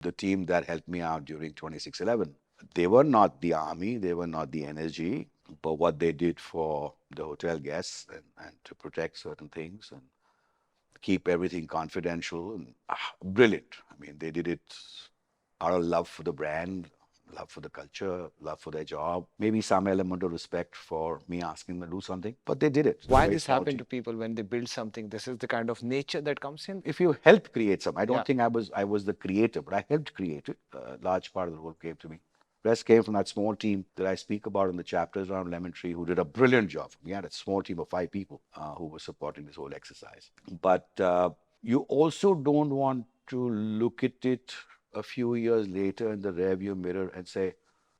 the team that helped me out during 2611. They were not the army, they were not the NSG, but what they did for the hotel guests and to protect certain things and keep everything confidential and brilliant. I mean, they did it out of love for the brand, love for the culture, love for their job, maybe some element of respect for me asking them to do something, but they did it. It was a Why very this small happen team. to people when they build something? This is the kind of nature that comes in. If you help create something, I Yeah. don't think I was the creator, but I helped create it. A large part of the role came to me. Rest came from that small team that I speak about in the chapters around Lemon Tree, who did a brilliant job. We had a small team of 5 people who were supporting this whole exercise. But you also don't want to look at it a few years later in the rearview mirror and say,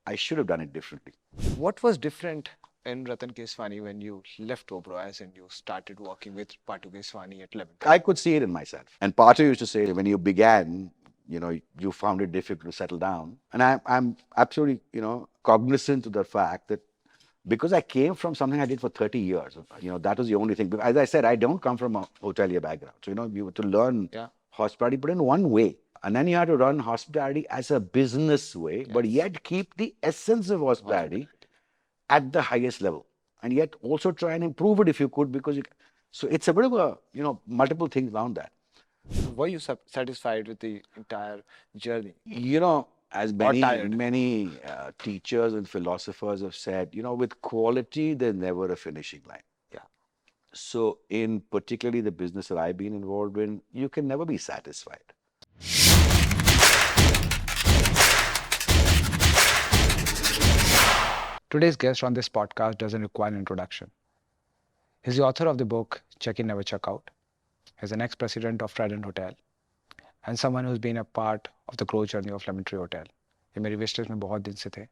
I should have done it differently. What was different in Rattan Keswani when you left Oberoi and you started working with Patu Keswani at Lemon Tree? I could see it in myself. And Pater used to say, when you began, you found it difficult to settle down. And I'm absolutely, cognizant of the fact that because I came from something I did for 30 years, that was the only thing. As I said, I don't come from a hotelier background. So, you were to learn Yeah. hospitality, but in one way. And then you had to run hospitality as a business way, but Yes. yet keep the essence of hospitality Hospitality. at the highest level. And yet also try and improve it if you could, because so it's a bit of a, multiple things around that. Were you satisfied with the entire journey As or many tired? many teachers and philosophers have said, with quality, there's never a finishing line. Yeah. So, in particularly the business that I've been involved in, you can never be satisfied. Today's guest on this podcast doesn't require an introduction. He's the author of the book Check In Never Check Out. He's an ex-president of Trident Hotel and someone who's been a part of the growth journey of Lemon Tree Hotel. ये मेरी wish list में बहुत दिन से थे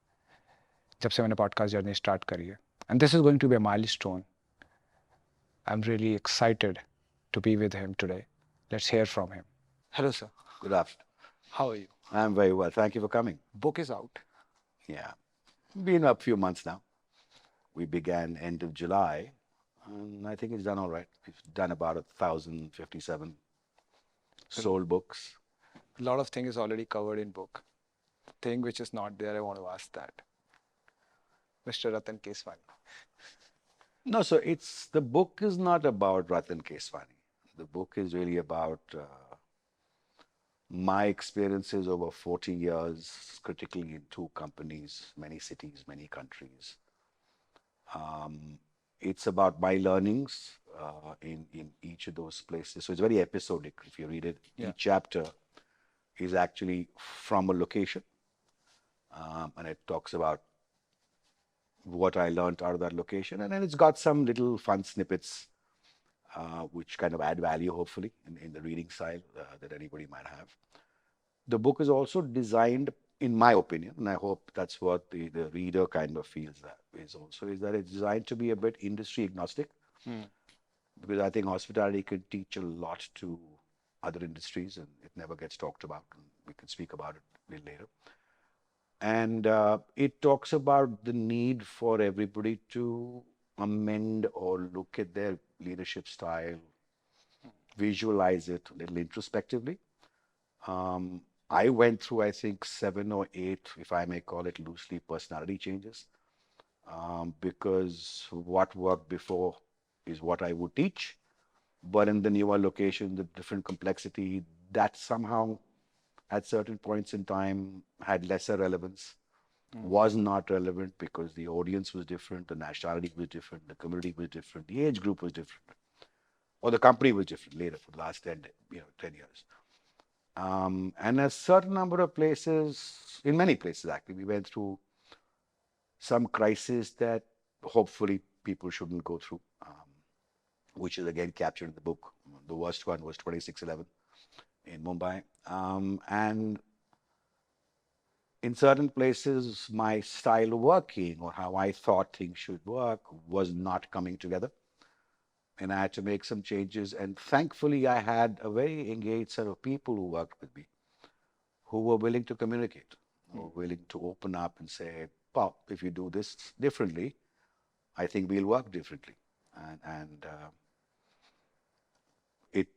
जब से मैंने पॉडकास्ट जर्नी स्टार्ट करी है. And this is going to be a milestone. I'm really excited to be with him today. Let's hear from him. Hello, sir. Good afternoon. How are you? I'm very well. Thank you for coming. Book is out. Yeah. Been a few months now. We began end of July, and I think it's done all right. We've done about 1,057 sold books. A lot of things is already covered in book. The thing which is not there, I want to ask that. Mr. Rattan Keswani. No, so the book is not about Rattan Keswani. The book is really about my experiences over 40 years, critically in 2 companies, many cities, many countries. It's about my learnings in each of those places. So it's very episodic. If you read it, Yeah. each chapter is actually from a location, and it talks about what I learned out of that location, and then it's got some little fun snippets which kind of add value, hopefully, in the reading style that anybody might have. The book is also designed, in my opinion, and I hope that's what the reader kind of feels that is that it's designed to be a bit industry agnostic, because I think hospitality can teach a lot to other industries and it never gets talked about. And we can speak about it a little later. And it talks about the need for everybody to amend or look at their leadership style, visualize it a little introspectively. I went through, I think, 7 or 8, if I may call it loosely, personality changes, because what worked before is what I would teach. But in the newer location, the different complexity, that somehow at certain points in time had lesser relevance, was not relevant because the audience was different, the nationality was different, the community was different, the age group was different, or the company was different later for the last 10 years. And a certain number of places, in many places actually, we went through some crisis that hopefully people shouldn't go through, which is again captured in the book. The worst one was 2611 in Mumbai. And in certain places, my style of working or how I thought things should work was not coming together. And I had to make some changes. And thankfully, I had a very engaged set of people who worked with me who were willing to communicate, who were willing to open up and say, Pop, if you do this differently, I think we'll work differently. And it,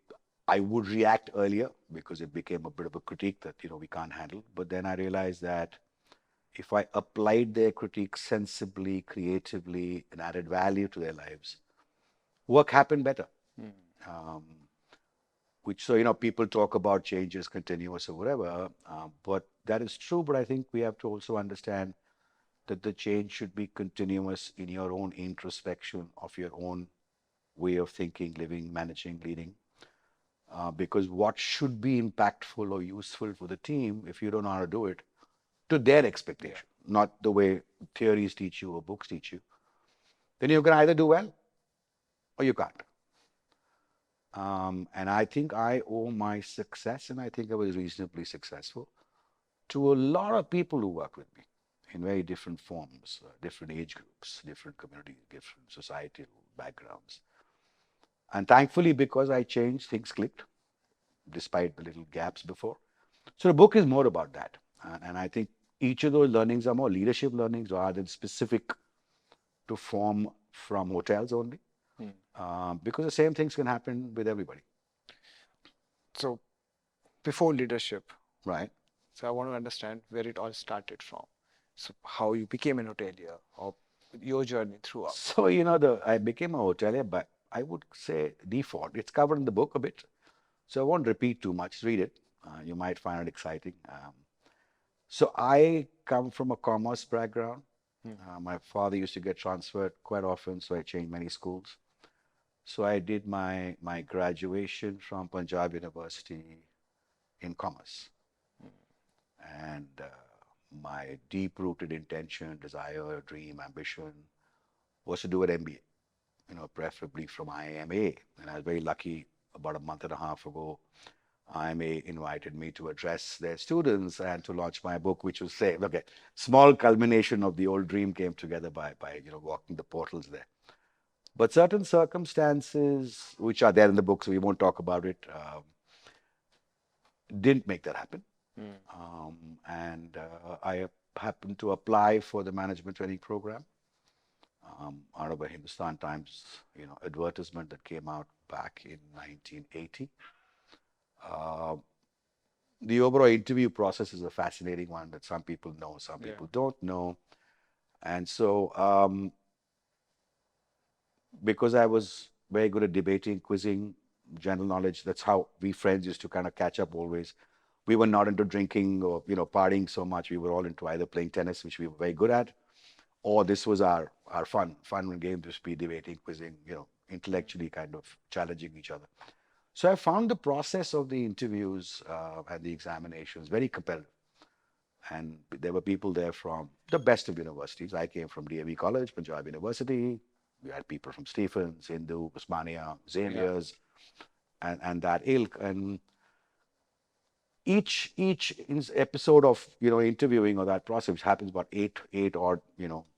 I would react earlier because it became a bit of a critique that, we can't handle. But then I realized that if I applied their critique sensibly, creatively, and added value to their lives, work happened better. Um, which, so, people talk about change is continuous or whatever, but that is true. But I think we have to also understand that the change should be continuous in your own introspection of your own way of thinking, living, managing, leading. Because what should be impactful or useful for the team, if you don't know how to do it, to their expectation, not the way theories teach you or books teach you, then you can either do well or you can't. And I think I owe my success, and I think I was reasonably successful, to a lot of people who work with me in very different forms, different age groups, different communities, different societal backgrounds. And thankfully, because I changed, things clicked despite the little gaps before. So the book is more about that. And I think each of those learnings are more leadership learnings rather than specific to form from hotels only. Because the same things can happen with everybody. So before leadership, Right. so I want to understand where it all started from. So how you became an hotelier or your journey throughout. So, I became a hotelier, but I would say default. It's covered in the book a bit. So I won't repeat too much. Read it. You might find it exciting. So I come from a commerce background. My father used to get transferred quite often, so I changed many schools. So I did my graduation from Punjab University in commerce, and my deep-rooted intention, desire, dream, ambition was to do an MBA. Preferably from IMA. And I was very lucky. About a month and a half ago, IMA invited me to address their students and to launch my book, which was say, okay, small culmination of the old dream came together by walking the portals there. But certain circumstances, which are there in the book, so we won't talk about it, didn't make that happen. And I happened to apply for the management training program out of a Hindustan Times, advertisement that came out back in 1980. Uh, the Oberoi interview process is a fascinating one that some people know, some people don't know. And so, because I was very good at debating, quizzing, general knowledge, that's how we friends used to kind of catch up always. We were not into drinking or, partying so much. We were all into either playing tennis, which we were very good at, or this was our fun game to be debating, quizzing, intellectually kind of challenging each other. So I found the process of the interviews and the examinations very competitive. And there were people there from the best of universities. I came from DAV College, Punjab University. We had people from Stephens, Hindu, Usmania, Xavier's, and that ilk. And each episode of interviewing or that process, which happens about eight odd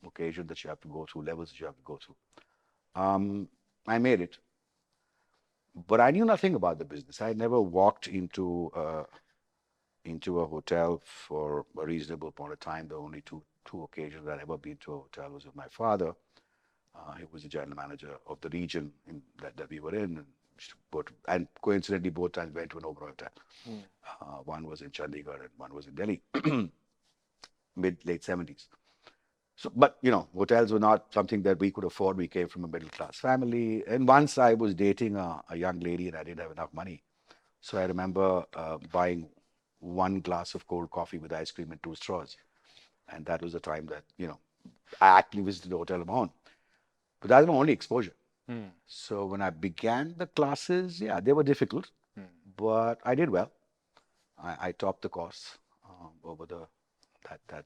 occasions that you have to go through, levels that you have to go through. I made it, but I knew nothing about the business. I never walked into a hotel for a reasonable point of time. The only two occasions I'd ever been to a hotel was with my father. He was the general manager of the region that we were in. And coincidentally, both times went to an Oberoi hotel. One was in Chandigarh and one was in Delhi, late 70s. So, but hotels were not something that we could afford. We came from a middle class family. And once I was dating a young lady and I didn't have enough money. So I remember buying one glass of cold coffee with ice cream and two straws. And that was the time that, I actually visited the hotel on my own. But that was my only exposure. So when I began the classes, yeah, they were difficult, but I did well. I topped the course over that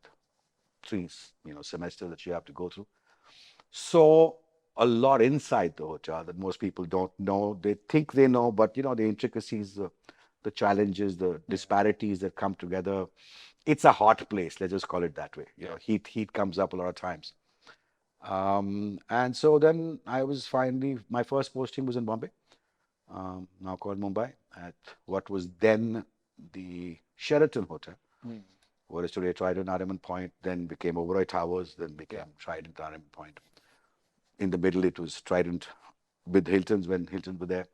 three semester that you have to go through. So a lot inside the hotel that most people don't know. They think they know, but the intricacies, the challenges, the disparities that come together. It's a hot place. Let's just call it that way. Heat comes up a lot of times. And so then I was finally, my first posting was in Bombay, now called Mumbai, at what was then the Sheraton Hotel, what is today Trident Nariman Point, then became Oberoi Towers, then became Trident Nariman Point. In the middle, it was Trident with Hiltons when Hiltons were there.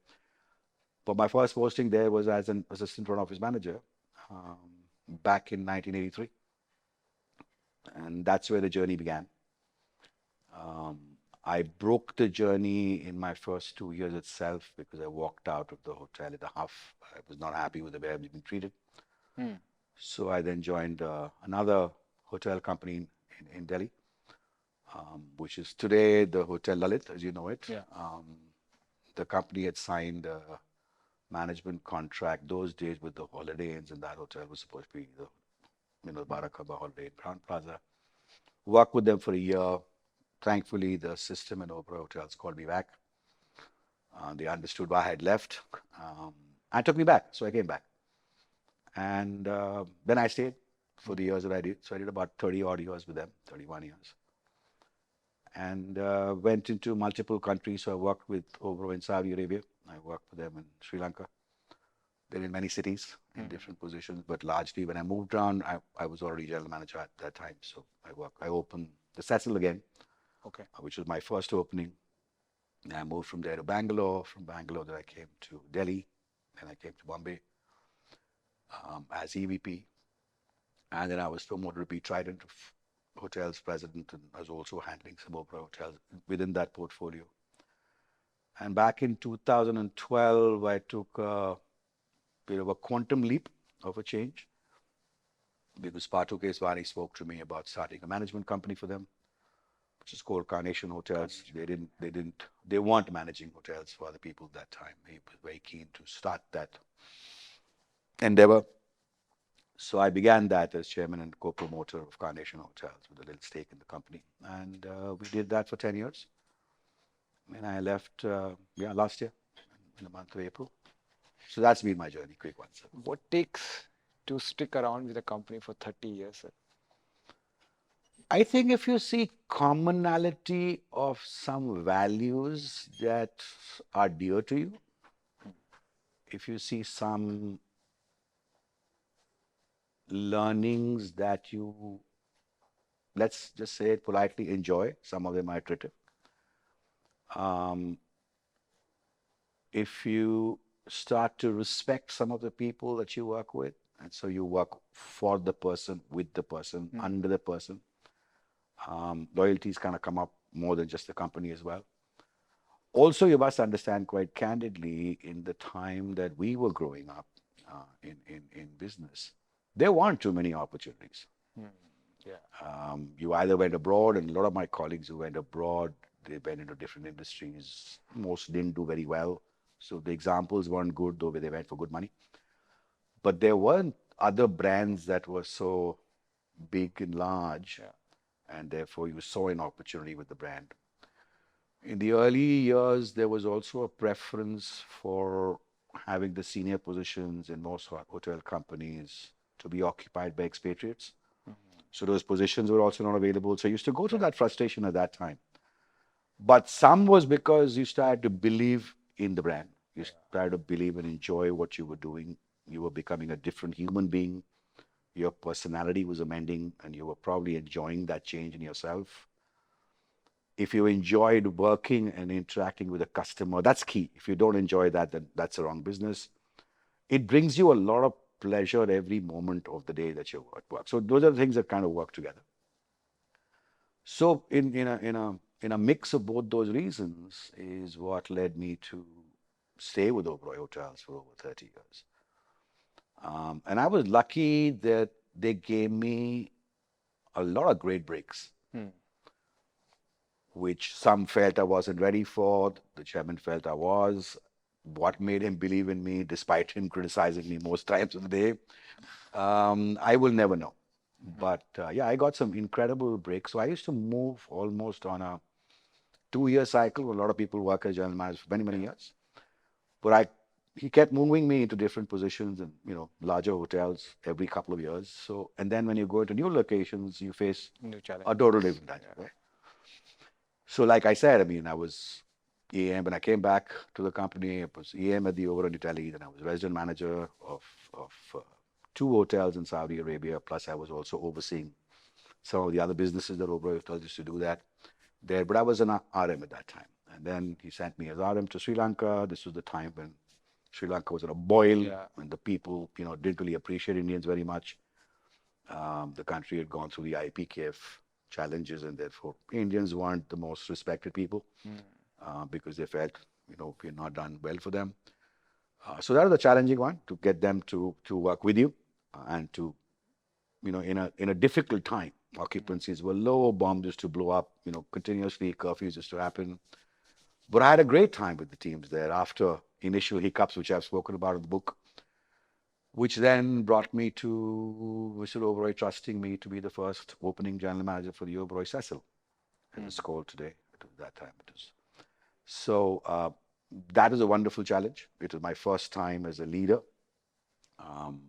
But my first posting there was as an assistant front office manager um, back in 1983. And that's where the journey began. Um, I broke the journey in my first 2 years itself because I walked out of the hotel at a half. I was not happy with the way I was being treated. Hmm. So I then joined another hotel company in Delhi, which is today the Hotel Lalit, as you know it. Yeah. The company had signed a management contract those days with the Holiday Inns, and that hotel was supposed to be the Barakaba Holiday Inn Grand Plaza. Worked with them for a year. Thankfully, the system in Oberoi Hotels called me back. They understood why I had left and took me back. So I came back. And then I stayed for the years that I did. So I did about 30 odd years with them, 31 years. And went into multiple countries. So I worked with Oberoi in Saudi Arabia. I worked with them in Sri Lanka. They're in many cities in different positions, but largely when I moved around, I was already general manager at that time. So I opened the Cecil again, Okay. which was my first opening. And I moved from there to Bangalore. From Bangalore, then I came to Delhi. Then I came to Bombay as EVP. And then I was promoted to be Trident of Hotels president, and I was also handling some Oberoi hotels within that portfolio. And back in 2012, I took a bit of a quantum leap of a change because Rattan Keswani spoke to me about starting a management company for them, which is called Carnation Hotels. They weren't managing hotels for other people at that time. He was very keen to start that endeavor. So I began that as chairman and co-promoter of Carnation Hotels with a little stake in the company. And we did that for 10 years. And I left, last year in the month of April. So that's been my journey, quick one, sir. What takes to stick around with a company for 30 years, sir? I think if you see commonality of some values that are dear to you, if you see some learnings that you, let's just say it politely, enjoy, some of them are iterative. Um, if you start to respect some of the people that you work with, and so you work for the person, with the person, under the person, loyalties kind of come up more than just the company as well. Also, you must understand quite candidly, in the time that we were growing up in business, there weren't too many opportunities. Yeah. You either went abroad, and a lot of my colleagues who went abroad, they went into different industries. Most didn't do very well. So the examples weren't good, though they went for good money. But there weren't other brands that were so big and large, Yeah. and therefore you saw an opportunity with the brand. In the early years, there was also a preference for having the senior positions in most hotel companies to be occupied by expatriates. So those positions were also not available. So I used to go through that frustration at that time. But some was because you started to believe in the brand. You started to believe and enjoy what you were doing. You were becoming a different human being. Your personality was amending, and you were probably enjoying that change in yourself. If you enjoyed working and interacting with a customer, that's key. If you don't enjoy that, then that's the wrong business. It brings you a lot of pleasure every moment of the day that you're at work. So those are the things that kind of work together. So in a mix of both those reasons is what led me to stay with Oberoi Hotels for over 30 years. And I was lucky that they gave me a lot of great breaks, which some felt I wasn't ready for. The chairman felt I was. What made him believe in me, despite him criticizing me most times of the day, I will never know. But yeah, I got some incredible breaks. So I used to move almost on a 2 year cycle. A lot of people work as general managers for many, many years. But he kept moving me into different positions and larger hotels every couple of years. So and then when you go to new locations, you face New challenge. a total different dynamic. Right? So like I said, I mean, I was EM when I came back to the company. I was EM at the Oberoi Italy. Then I was resident manager of two hotels in Saudi Arabia. Plus, I was also overseeing some of the other businesses that Oberoi Hotels used to do that there. But I was an RM at that time. And then he sent me as RM to Sri Lanka. This was the time when Sri Lanka was on a boil, Yeah. and the people, didn't really appreciate Indians very much. The country had gone through the IPKF challenges, and therefore Indians weren't the most respected people because they felt, we had not done well for them. So that was a challenging one to get them to work with you and to, in a difficult time. Occupancies were low, bombs used to blow up, continuously, curfews used to happen. But I had a great time with the teams there after initial hiccups, which I've spoken about in the book, which then brought me to Mr. Oberoi trusting me to be the first opening general manager for the Oberoi Cecil, as it's called today. It was that time. It was. So that is a wonderful challenge. It was my first time as a leader. Um,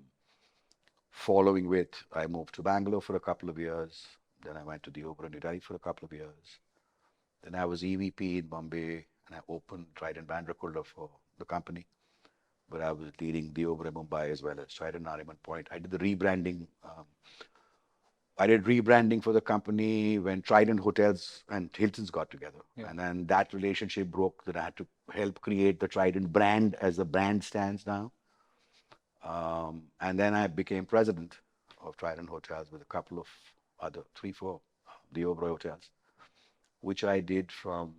Following with, I moved to Bangalore for a couple of years. Then I went to the Oberoi New Delhi for a couple of years. Then I was EVP in Bombay, and I opened Trident Bandrakulda for the company. But I was leading the Oberoi Mumbai as well as Trident Nariman Point. I did the rebranding. I did rebranding for the company when Trident Hotels and Hilton's got together. Yeah. And then that relationship broke, that I had to help create the Trident brand as the brand stands now. And then I became president of Trident Hotels with a couple of other, three, four, the Oberoi Hotels, which I did for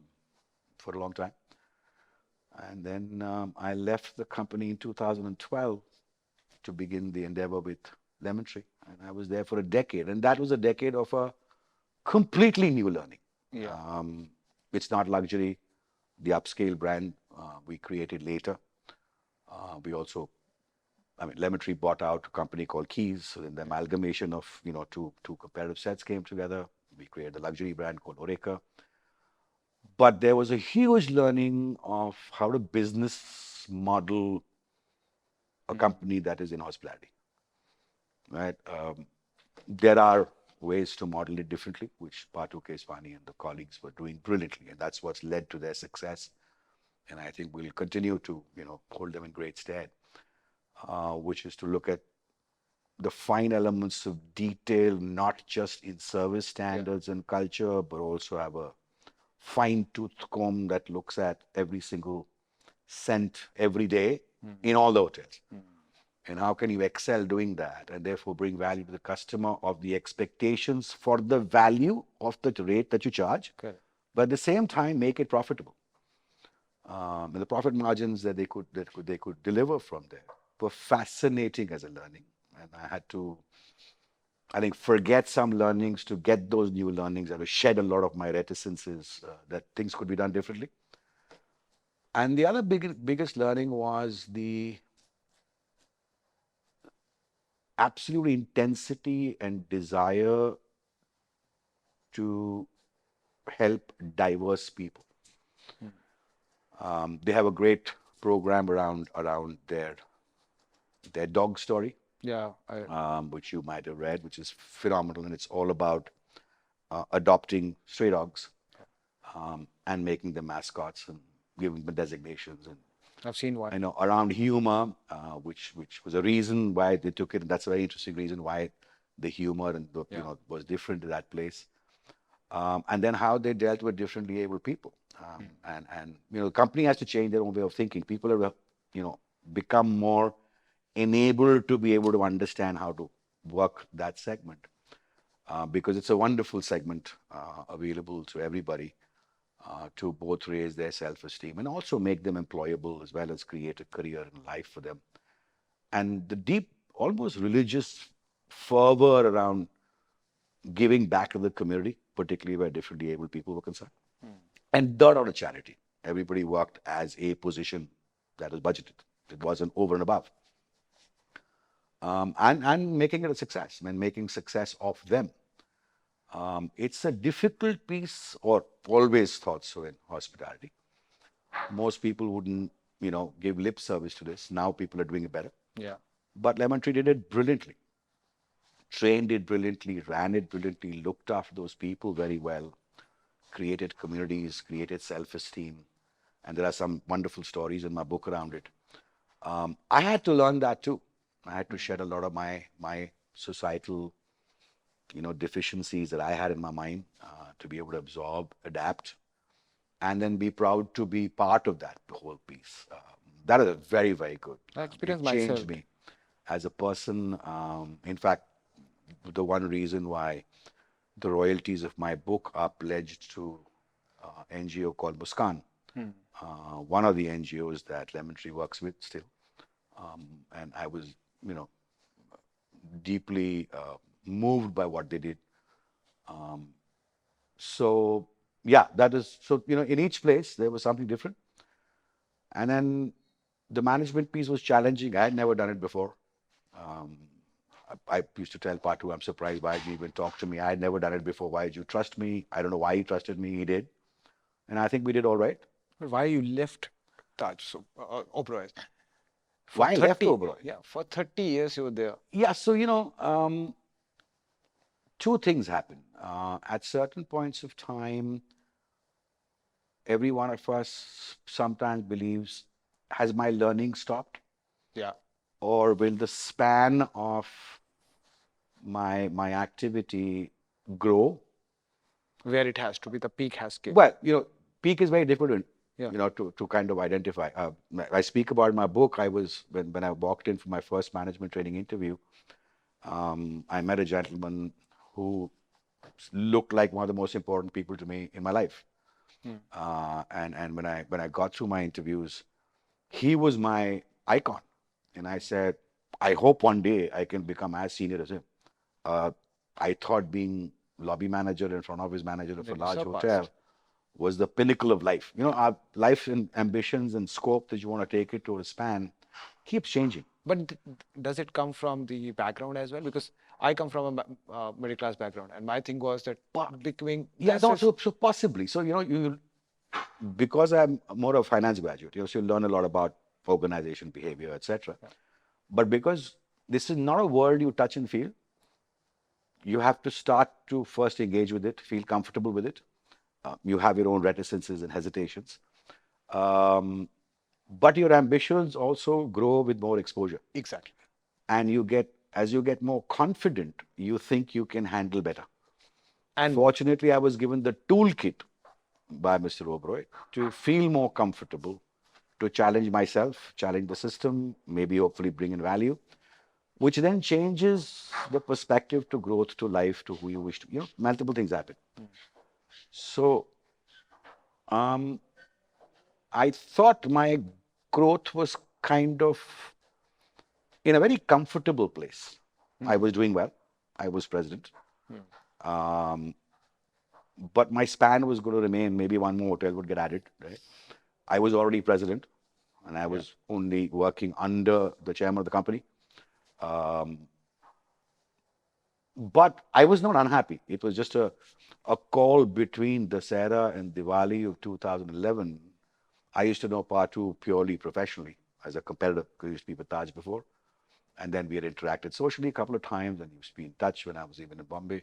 a long time. And then I left the company in 2012 to begin the endeavor with Lemon Tree. And I was there for a decade. And that was a decade of a completely new learning. Yeah. It's not luxury. The upscale brand we created later. We also, Lemon Tree bought out a company called Keys. So then the amalgamation of, two competitive sets came together. We created the luxury brand called Oreca. But there was a huge learning of how to business model a company that is in hospitality, right? There are ways to model it differently, which Rattan Keswani and the colleagues were doing brilliantly, and that's what's led to their success. And I think we'll continue to, hold them in great stead, which is to look at the fine elements of detail, not just in service standards and culture, but also have a fine tooth comb that looks at every single cent every day in all the hotels. And how can you excel doing that and therefore bring value to the customer of the expectations for the value of the rate that you charge, Correct. but at the same time make it profitable. And the profit margins that they could deliver from there were fascinating as a learning. And I had to, I think, forget some learnings to get those new learnings and to shed a lot of my reticences that things could be done differently. And the other biggest learning was the absolute intensity and desire to help diverse people. They have a great program around their dog story, Yeah. which you might have read, which is phenomenal, and it's all about adopting stray dogs and making them mascots and giving them designations. And I've seen one. I know around humor, which was a reason why they took it, and that's a very interesting reason why the humor and the, was different to that place. And then how they dealt with differently able people. And the company has to change their own way of thinking. People have, become more enabled to be able to understand how to work that segment because it's a wonderful segment available to everybody to both raise their self-esteem and also make them employable as well as create a career in life for them. And the deep, almost religious fervor around giving back to the community, particularly where differently able people were concerned. And third, on a charity. Everybody worked as a position that was budgeted. It wasn't over and above. And making it a success, and making success of them. It's a difficult piece, or always thought so in hospitality. Most people wouldn't, give lip service to this. Now people are doing it better. Yeah. But Lemon Tree did it brilliantly. Trained it brilliantly, ran it brilliantly, looked after those people very well, created communities, created self-esteem. And there are some wonderful stories in my book around it. I had to learn that too. I had to shed a lot of my societal, deficiencies that I had in my mind to be able to absorb, adapt, and then be proud to be part of that whole piece. That is very, very good. I It experienced changed myself. me as a person. In fact, the one reason why the royalties of my book are pledged to NGO called Muskan, one of the NGOs that Lemon Tree works with still. And I was, you know, deeply moved by what they did. So, yeah, that is so, in each place there was something different. And then the management piece was challenging. I had never done it before. Um, I used to tell Patu, I'm surprised why did you even talk to me? I had never done it before. Why did you trust me? I don't know why he trusted me. He did. And I think we did all right. But why you left Taj, so, Oberoi? For Why I left 30, Oberoi? yeah, for 30 years you were there. Yeah, so, two things happen. At certain points of time, every one of us sometimes believes, has my learning stopped? Yeah. Or will the span of my activity grow? Where it has to be, the peak has came. Well, peak is very difficult, Yeah. to kind of identify. I speak about in my book. When I walked in for my first management training interview, I met a gentleman who looked like one of the most important people to me in my life. And when I got through my interviews, he was my icon. And I said, I hope one day I can become as senior as him. Uh, I thought being lobby manager in front of his manager of a Then you large hotel surpassed. was the pinnacle of life. Our life and ambitions and scope that you want to take it to a span keeps changing. But does it come from the background as well? Because I come from a middle class background, and my thing was that becoming Yeah, this no, is so possibly. So, you because I'm more of a finance graduate, so you learn a lot about organization behavior, etc. But because this is not a world you touch and feel, you have to start to first engage with it, feel comfortable with it. You have your own reticences and hesitations. Um, but your ambitions also grow with more exposure. exactly. And as you get more confident, you think you can handle better. And Fortunately, I was given the toolkit by Mr. Oberoi to feel more comfortable, to challenge myself, challenge the system, maybe hopefully bring in value, which then changes the perspective to growth, to life, to who you wish to. Multiple things happen. So um, I thought my growth was kind of in a very comfortable place. I was doing well. I was president. Um, but my span was going to remain. Maybe one more hotel would get added, right? I was already president, and I was only working under the chairman of the company. Um, but I was not unhappy. It was just a call between Dussehra and Diwali of 2011. I used to know Patu purely professionally as a competitor, because he used to be with Taj before. And then we had interacted socially a couple of times, and he used to be in touch when I was even in Bombay.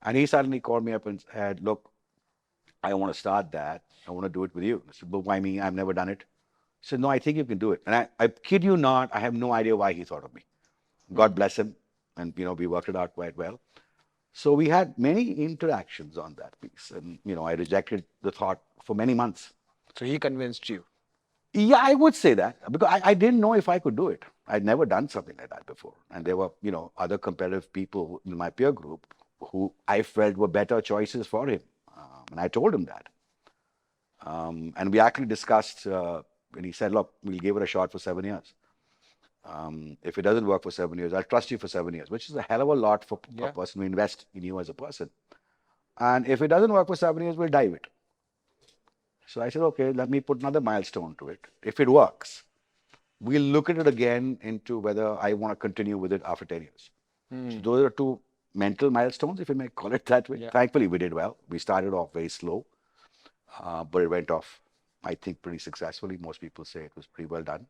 And he suddenly called me up and said, look, I want to start that. I want to do it with you. I said, but why me? I've never done it. He said, no, I think you can do it. And I kid you not, I have no idea why he thought of me. God bless him. And, we worked it out quite well. So we had many interactions on that piece. And, I rejected the thought for many months. so he convinced you. Yeah, I would say that because I didn't know if I could do it. I'd never done something like that before. And there were, other competitive people in my peer group who I felt were better choices for him. And I told him that. And we actually discussed, and he said, look, we'll give it a shot for 7 years. If it doesn't work for 7 years, I'll trust you for 7 years, which is a hell of a lot for a Yeah. person to invest in you as a person. And if it doesn't work for 7 years, we'll dive it. So I said, okay, let me put another milestone to it. If it works, we'll look at it again into whether I want to continue with it after 10 years. So those are two mental milestones, if you may call it that way. Yeah. Thankfully, we did well. We started off very slow, but it went off, I think, pretty successfully. Most people say it was pretty well done.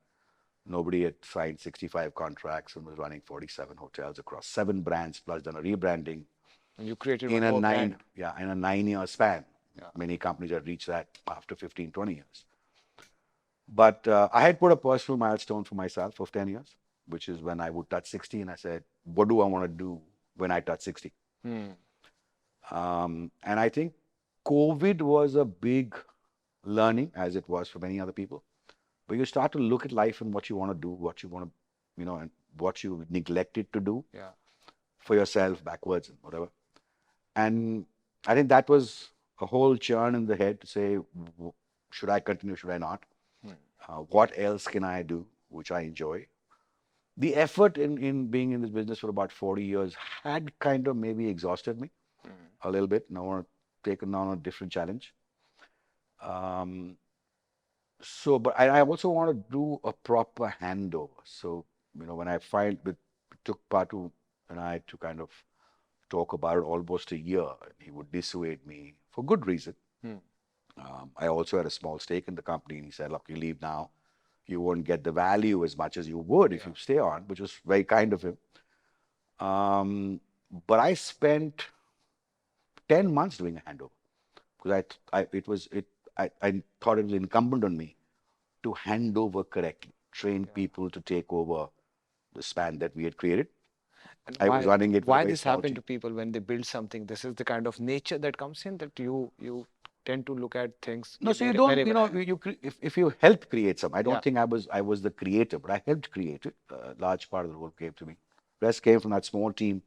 Nobody had signed 65 contracts and was running 47 hotels across 7 brands, plus done a rebranding And you created in one a more nine, brand. yeah, in a 9 year span. Yeah. Many companies have reached that after 15, 20 years. But I had put a personal milestone for myself of 10 years, which is when I would touch 60. And I said, what do I want to do when I touch 60? And I think COVID was a big learning, as it was for many other people, but you start to look at life and what you want to do, what you want to, and what you neglected to do Yeah. for yourself backwards and whatever. And I think that was a whole churn in the head to say, should I continue? Should I not? Hmm. What else can I do, which I enjoy? The effort in being in this business for about 40 years had kind of maybe exhausted me Hmm. a little bit. Now I want to take on a different challenge. Um, but I also want to do a proper handover. So, when I filed with, took Patu and I to kind of talk about it almost a year, and he would dissuade me for good reason. Hmm. I also had a small stake in the company, and he said, look, you leave now, you won't get the value as much as you would if Yeah. you stay on, which was very kind of him. Um, but I spent 10 months doing a handover because I thought it was incumbent on me to hand over correctly, train Yeah. people to take over the span that we had created. And I was running it with a why very this small happen team. to people when they build something? This is the kind of nature that comes in, that you tend to look at things No, so you very, don't, very if you help create some, I yeah. don't think I was the creator, but I helped create it. A large part of the role came to me. Rest came from that small team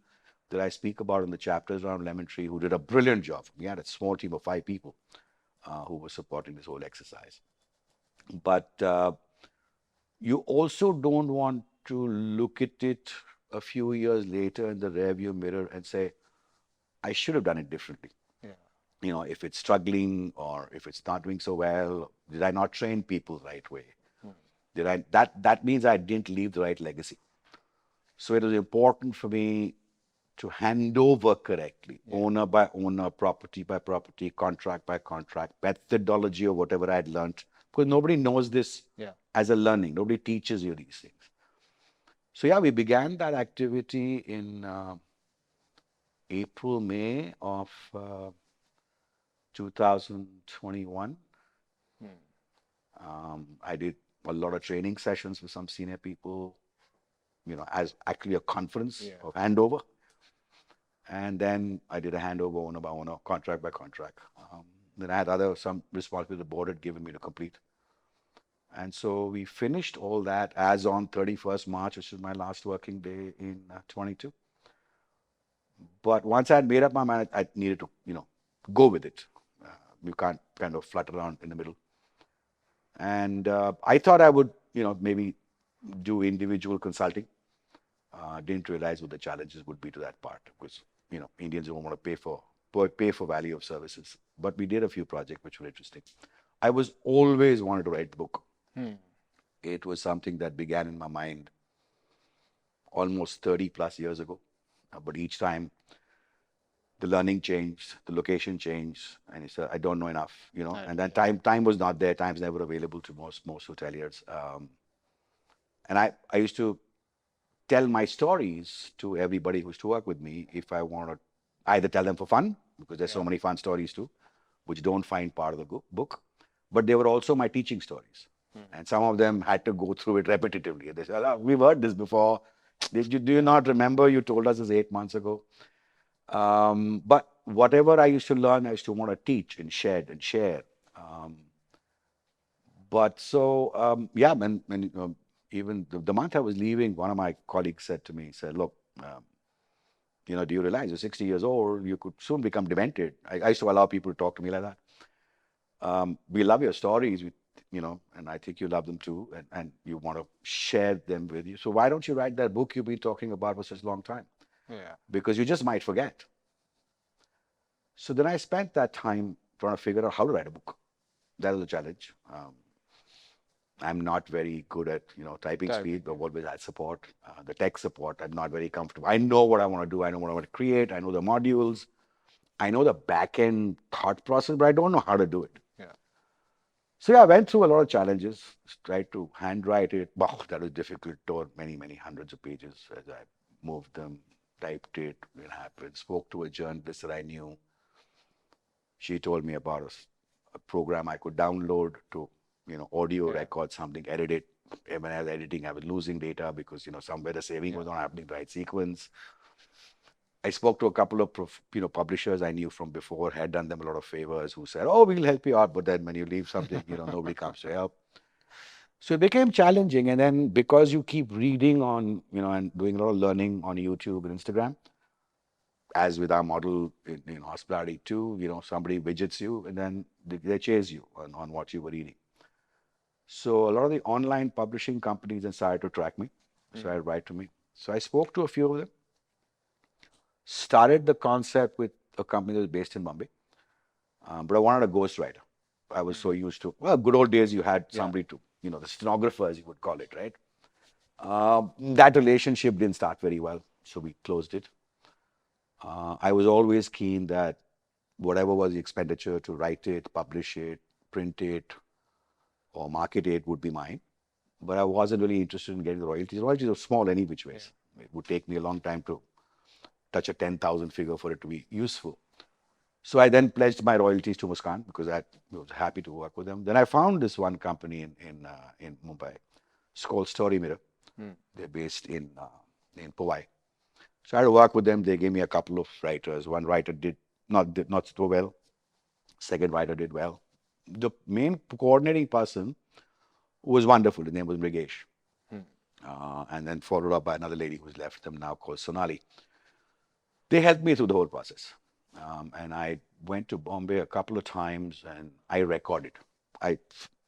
that I speak about in the chapters around Lemon Tree, who did a brilliant job. We had a small team of 5 people who were supporting this whole exercise. But you also don't want to look at it a few years later in the rearview mirror and say, I should have done it differently. Yeah. If it's struggling or if it's not doing so well, did I not train people the right way? Hmm. That means I didn't leave the right legacy. So it was important for me to hand over correctly, Yeah. owner by owner, property by property, contract by contract, methodology or whatever I had learned. Because nobody knows this Yeah. as a learning. Nobody teaches you these things. So yeah, we began that activity in April, May of 2021. Hmm. I did a lot of training sessions with some senior people, as actually a conference Yeah. of handover. And then I did a handover owner by owner, contract by contract. Then I had some responsibility the board had given me to complete. And so we finished all that as on 31st March, which is my last working day in 22. But once I had made up my mind, I needed to, go with it. You can't kind of flutter around in the middle. And I thought I would, maybe do individual consulting. Didn't realize what the challenges would be to that part because, Indians don't want to pay for value of services. But we did a few projects which were interesting. I was always wanted to write a book. Hmm. It was something that began in my mind almost 30 plus years ago. But each time the learning changed, the location changed, and he said, I don't know enough, and then time was not there. Time's never available to most hoteliers. And I used to tell my stories to everybody who's to work with me if I want to either tell them for fun, because there's Yeah. so many fun stories too, which don't find part of the book, but they were also my teaching stories. Hmm. And some of them had to go through it repetitively. They said, oh, we've heard this before. Do you not remember? You told us this 8 months ago. But whatever I used to learn, I used to want to teach and share. Um, but so, yeah, even the month I was leaving, one of my colleagues said to me, he said, look, um, do you realize you're 60 years old? You could soon become demented. I used to allow people to talk to me like that. We love your stories, and I think you love them too, and you want to share them with you. So why don't you write that book you've been talking about for such a long time? Yeah. Because you just might forget. So then I spent that time trying to figure out how to write a book. That was a challenge. I'm not very good at typing Type. speed, but always had support. The tech support, I'm not very comfortable. I know what I want to do. I know what I want to create. I know the modules. I know the back end thought process, but I don't know how to do it. Yeah. So yeah, I went through a lot of challenges. Tried to handwrite it. Wow, that was difficult. Tore many hundreds of pages as I moved them, typed it. It happened. Spoke to a journalist that I knew. She told me about a program I could download to, audio Yeah. record something, edit it. And when I was editing, I was losing data because, somewhere the saving Yeah. was not happening the right sequence. I spoke to a couple of, publishers I knew from before, had done them a lot of favors, who said, "Oh, we'll help you out," but then when you leave something, nobody comes to help. So it became challenging. And then because you keep reading on, and doing a lot of learning on YouTube and Instagram, as with our model in hospitality too, somebody widgets you and then they chase you on what you were reading. So a lot of the online publishing companies decided to track me. So I write to me. So I spoke to a few of them, started the concept with a company that was based in Bombay, but I wanted a ghostwriter. I was so used to, well, good old days, you had somebody to, the stenographer, as you would call it, right? That relationship didn't start very well, so we closed it. I was always keen that whatever was the expenditure to write it, publish it, print it, or market it would be mine. But I wasn't really interested in getting the royalties. Royalties are small any which ways. It would take me a long time to touch a 10,000 figure for it to be useful. So I then pledged my royalties to Muskan because I was happy to work with them. Then I found this one company in Mumbai. It's called Story Mirror. They're based in Powai. So I had to work with them. They gave me a couple of writers. One writer did not so well. Second writer did well. The main coordinating person was wonderful. His name was Mrigesh. And then followed up by another lady who's left them now called Sonali. They helped me through the whole process. And I went to Bombay a couple of times and I recorded. I,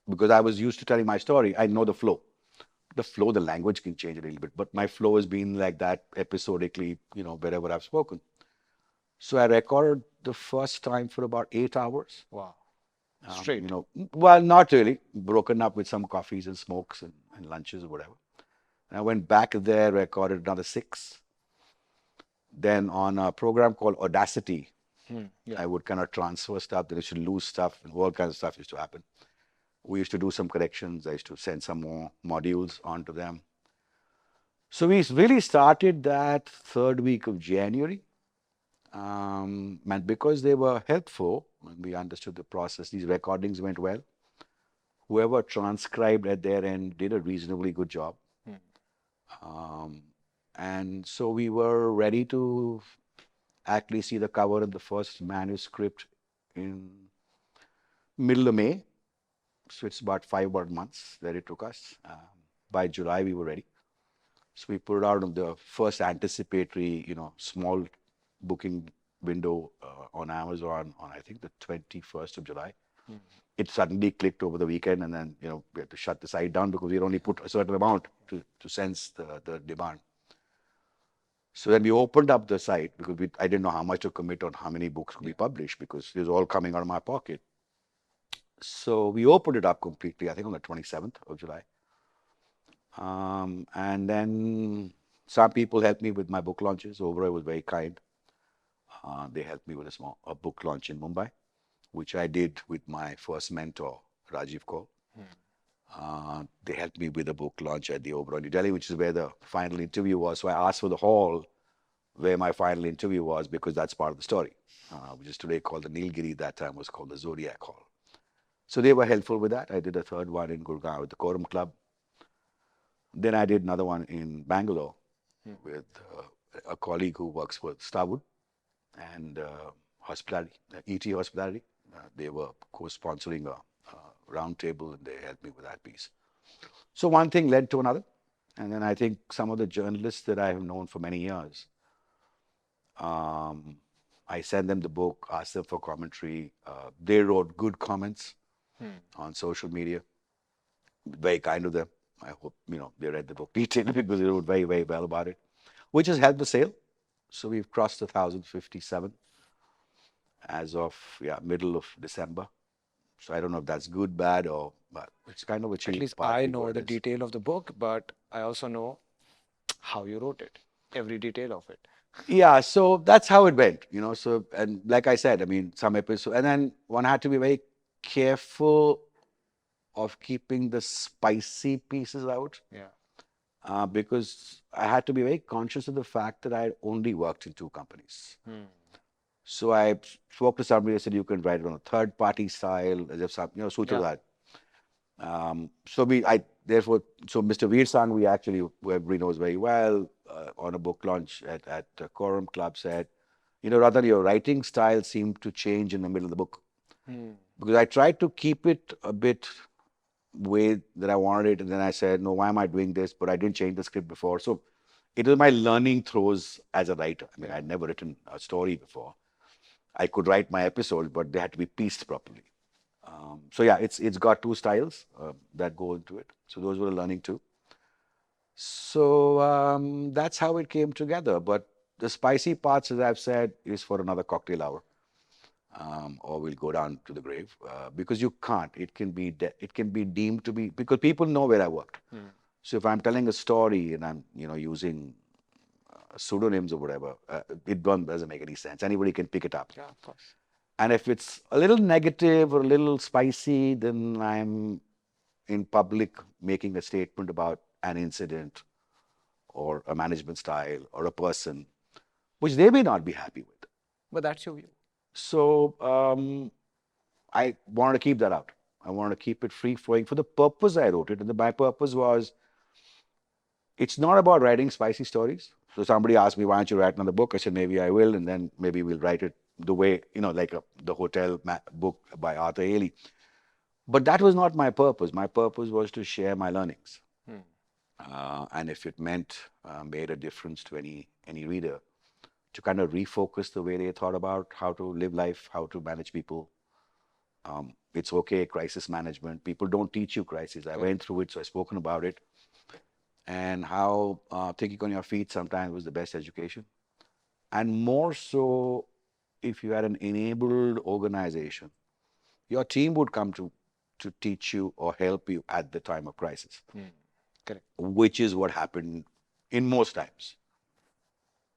because I was used to telling my story, I know the flow. The language can change a little bit, but my flow has been like that episodically, wherever I've spoken. So I recorded the first time for about 8 hours. Wow. Um, Straight. you know, well, not really, broken up with some coffees and smokes and lunches or whatever. And I went back there, recorded another 6. Then on a program called Audacity, Yeah. I would kind of transfer stuff. Then I used to lose stuff, and all kinds of stuff used to happen. We used to do some corrections. I used to send some more modules onto them. So we really started that third week of January. And because they were helpful, when we understood the process, these recordings went well. Whoever transcribed at their end did a reasonably good job. Um, and so we were ready to actually see the cover of the first manuscript in middle of May. So it's about 5 odd months that it took us. By July, we were ready. So we put it out on the first anticipatory, small booking window on Amazon on, I think, the 21st of July. It suddenly clicked over the weekend, and then, we had to shut the site down because we had only put a certain amount to sense the demand. So then we opened up the site because I didn't know how much to commit on how many books could be published because it was all coming out of my pocket. So we opened it up completely, I think on the 27th of July. And then some people helped me with my book launches. Oberoi was very kind. They helped me with a book launch in Mumbai, which I did with my first mentor, Rajiv Kaul. They helped me with a book launch at the Oberoi, New Delhi, which is where the final interview was. So I asked for the hall where my final interview was because that's part of the story, which is today called the Nilgiri. That time was called the Zodiac Hall. So they were helpful with that. I did a third one in Gurgaon with the Quorum Club. Then I did another one in Bangalore with a colleague who works for Starwood and Hospitality, ET Hospitality. They were co-sponsoring a round table and they helped me with that piece. So one thing led to another. And then I think some of the journalists that I have known for many years, I sent them the book, asked them for commentary. They wrote good comments on social media. Very kind of them. I hope they read the book detailed because they wrote very, very well about it, which has helped the sale. So we've crossed 1,057 as of middle of December. So I don't know if that's good, bad, but it's kind of At achieved least I partly know what the it is. detail of the book, but I also know how you wrote it, every detail of it. Yeah, so that's how it went. So, and like I said, I mean, some episodes, and then one had to be very careful of keeping the spicy pieces out Yeah. because I had to be very conscious of the fact that I had only worked in 2 companies. So I spoke to somebody. I said, "You can write it on a third-party style, as if some, suit Yeah. that." Therefore, so Mr. Veer Sang, we actually, who everybody knows very well, on a book launch at Quorum Club said, rather your writing style seemed to change in the middle of the book because I tried to keep it a bit way that I wanted it. And then I said, no, why am I doing this? But I didn't change the script before. So it was my learning throes as a writer. I mean, I'd never written a story before. I could write my episodes, but they had to be pieced properly. So yeah, it's got two styles that go into it. So those were the learning too. So that's how it came together. But the spicy parts, as I've said, is for another cocktail hour, or we'll go down to the grave because you can't. It can be deemed to be because people know where I worked. So if I'm telling a story and I'm using pseudonyms or whatever, doesn't make any sense. Anybody can pick it up. Yeah, of course. And if it's a little negative or a little spicy, then I'm in public making a statement about an incident or a management style or a person, which they may not be happy with. But that's your view. So I wanted to keep that out. I wanted to keep it free flowing for the purpose I wrote it. And my purpose was it's not about writing spicy stories. So somebody asked me, why don't you write another book? I said, maybe I will. And then maybe we'll write it the way, like the hotel book by Arthur Haley. But that was not my purpose. My purpose was to share my learnings. And if it meant made a difference to any reader, to kind of refocus the way they thought about how to live life, how to manage people. It's okay, crisis management. People don't teach you crisis. I went through it, so I've spoken about it. And how thinking on your feet sometimes was the best education. And more so, if you had an enabled organization, your team would come to teach you or help you at the time of crisis, Correct. which is what happened in most times.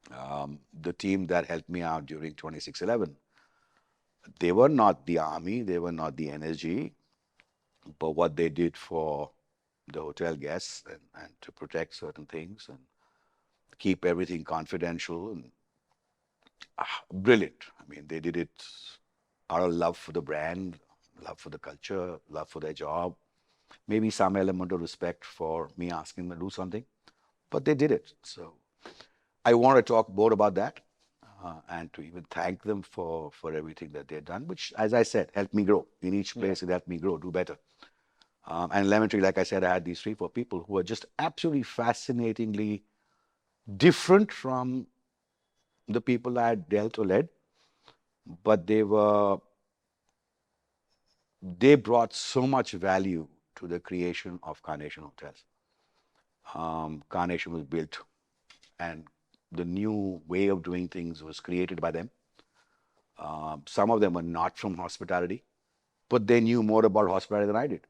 The team that helped me out during 2611, they were not the army, they were not the NSG, but what they did for the hotel guests and to protect certain things and keep everything confidential and brilliant. I mean, they did it out of love for the brand, love for the culture, love for their job, maybe some element of respect for me asking them to do something, but they did it. So I want to talk more about that and to even thank them for everything that they've done, which, as I said, helped me grow. In each place, it helped me grow, do better. And Lemon Tree, like I said, I had these 3, 4 people who are just absolutely fascinatingly different from the people I had dealt or led, but they brought so much value to the creation of Carnation Hotels. Carnation was built, and the new way of doing things was created by them. Some of them were not from hospitality, but they knew more about hospitality than I did,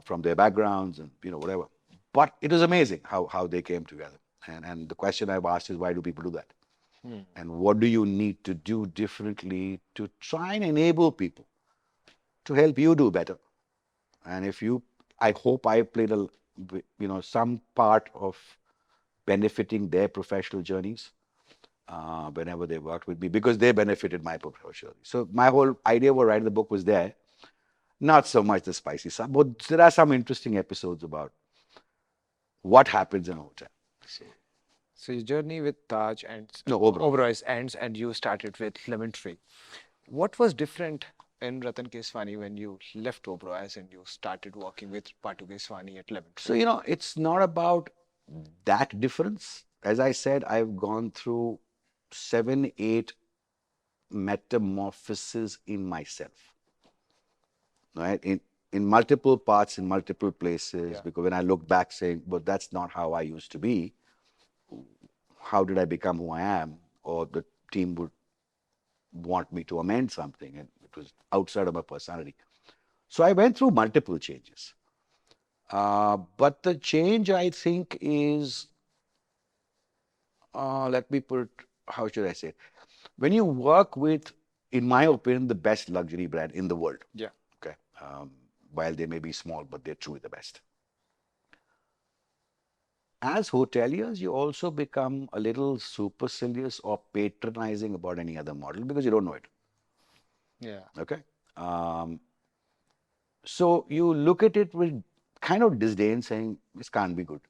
from their backgrounds and whatever. But it was amazing how they came together. And the question I've asked is, why do people do that? And what do you need to do differently to try and enable people to help you do better? And I hope I played some part of benefiting their professional journeys whenever they worked with me because they benefited my professional journey. So my whole idea for writing the book was there, not so much the spicy stuff, but there are some interesting episodes about what happens in a hotel. So your journey with Taj ends, No, Oberoi. Oberoi's ends, and you started with Lemon Tree. What was different in Rattan Keswani when you left Oberoi and you started working with Patu Keswani at Lemon So, Tree? it's not about that difference. As I said, I've gone through 7, 8 metamorphoses in myself, right? In multiple parts, in multiple places, Yeah. because when I look back saying, but that's not how I used to be, how did I become who I am? Or the team would want me to amend something, and it was outside of my personality. So I went through multiple changes. But the change, I think, is, let me put, how should I say it? When you work with, in my opinion, the best luxury brand in the world, Yeah. okay, while they may be small, but they're truly the best. As hoteliers, you also become a little supercilious or patronizing about any other model because you don't know it. Yeah. Okay. So you look at it with kind of disdain, saying, this can't be good.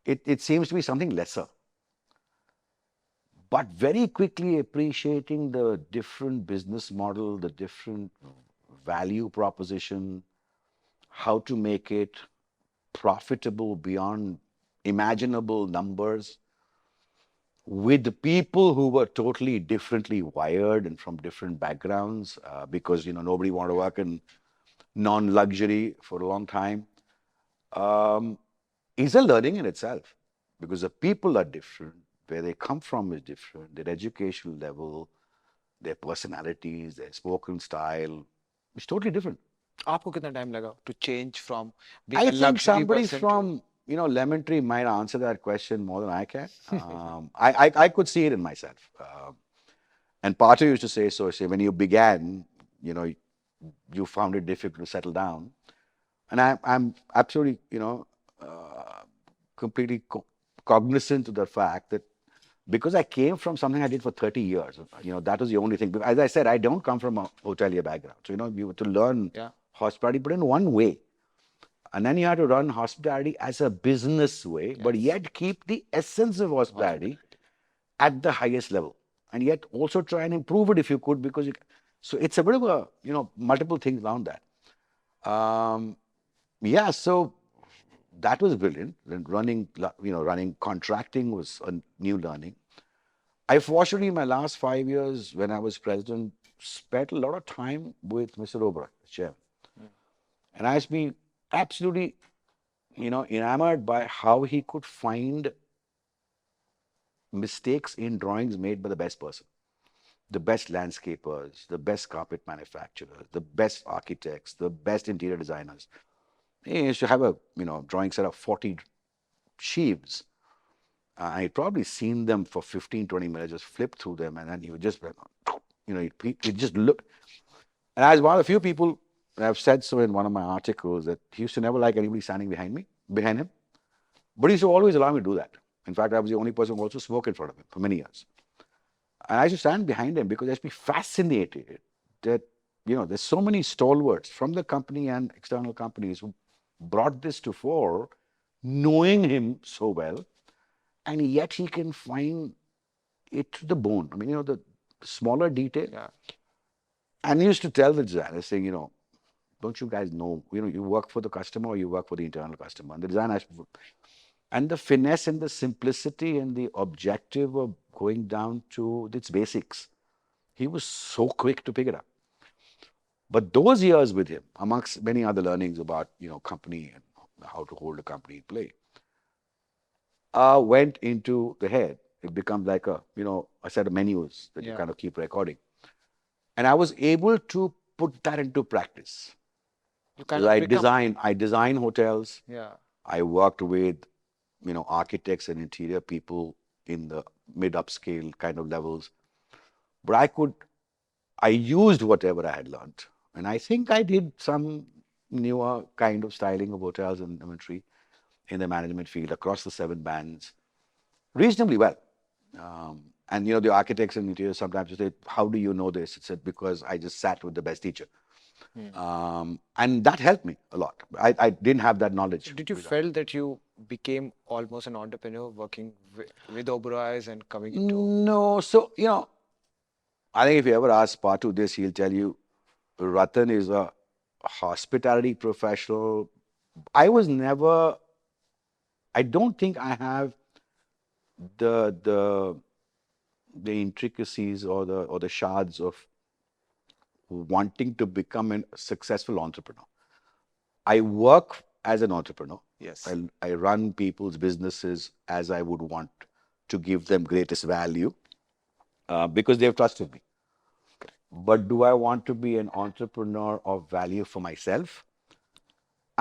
It seems to be something lesser. But very quickly appreciating the different business model, the different value proposition, how to make it profitable beyond imaginable numbers with the people who were totally differently wired and from different backgrounds, because nobody wanted to work in non-luxury for a long time, um, is a learning in itself, because the people are different, where they come from is different, their educational level, their personalities, their spoken style is totally different. आपको कितना time लगा to change from being I a think luxury somebody person to from Lemon Tree might answer that question more than I can. I could see it in myself. And Pater used to say when you began, you know, you found it difficult to settle down. And I'm absolutely, completely cognizant of the fact that because I came from something I did for 30 years, that was the only thing. As I said, I don't come from a hotelier background. So, you were to learn yeah hospitality, but in one way. And then you have to run hospitality as a business way, but yes yet keep the essence of hospitality hospitality at the highest level. And yet also try and improve it if you could, because so it's a bit of a, multiple things around that. Um, yeah, so that was brilliant. And running contracting was a new learning. I fortunately, in my last 5 years, when I was president, spent a lot of time with Mr. Oberoi, the chairman. And I was being absolutely, enamored by how he could find mistakes in drawings made by the best person, the best landscapers, the best carpet manufacturers, the best architects, the best interior designers. He used to have a drawing set of 40 sheaves. I'd probably seen them for 15, 20 minutes, just flip through them, and then he would just, he just look. And I was one of the few people, and I've said so in one of my articles, that he used to never like anybody standing behind him, but he used to always allow me to do that. In fact, I was the only person who also smoked in front of him for many years. And I used to stand behind him because I used to be fascinated that, there's so many stalwarts from the company and external companies who brought this to fore, knowing him so well, and yet he can find it to the bone. I mean, the smaller detail. yeah And he used to tell the designers, saying, don't you guys know, you work for the customer or you work for the internal customer? And the designer, and the finesse and the simplicity and the objective of going down to its basics, he was so quick to pick it up. But those years with him, amongst many other learnings about, company and how to hold a company in play, went into the head. It becomes like a set of menus that you yeah kind of keep recording. And I was able to put that into practice. you Because kind of become I design hotels. yeah I worked with, architects and interior people in the mid upscale kind of levels. But I used whatever I had learned. And I think I did some newer kind of styling of hotels and inventory in the management field across the 7 bands reasonably well. And the architects and interiors sometimes say, "How do you know this?" It said, "Because I just sat with the best teacher." And that helped me a lot. I didn't have that so knowledge. did you feel that you became almost an entrepreneur working with Oberoi's and coming into No, so, I think if you ever ask Patu this, he'll tell you Rattan is a hospitality professional. I was never, I don't think I have the the the intricacies or the shards of wanting to become a successful entrepreneur. I work as an entrepreneur. yes I run people's businesses as I would want to give them greatest value, because they've trusted me. But do I want to be an entrepreneur of value for myself?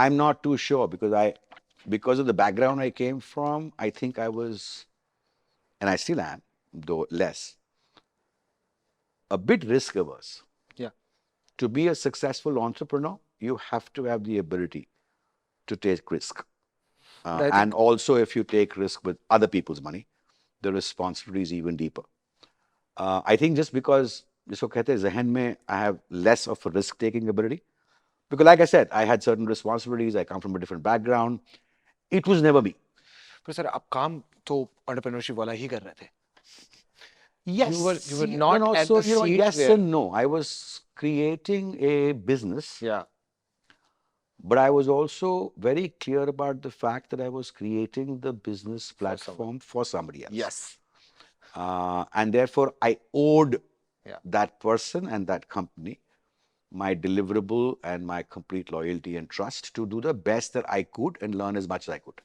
I'm not too sure, because of the background I came from, I think I was, and I still am, though less, a bit risk averse. yeah To be a successful entrepreneur, you have to have the ability to take risk. but I And think also, if you take risk with other people's money, the responsibility is even deeper. I think just because जिसको कहते हैं जहन में I have less of a risk taking ability, because like I said, I had certain responsibilities. I come from a different background. It was never me. पर sir आप काम तो entrepreneurship वाला ही कर रहे थे Yes, you were see, not at so the seat yes where and no. I was creating a business, yeah But I was also very clear about the fact that I was creating the business For someone. platform for somebody else. Yes. And therefore, I owed Yeah. that person and that company my deliverable and my complete loyalty and trust to do the best that I could and learn as much as I could.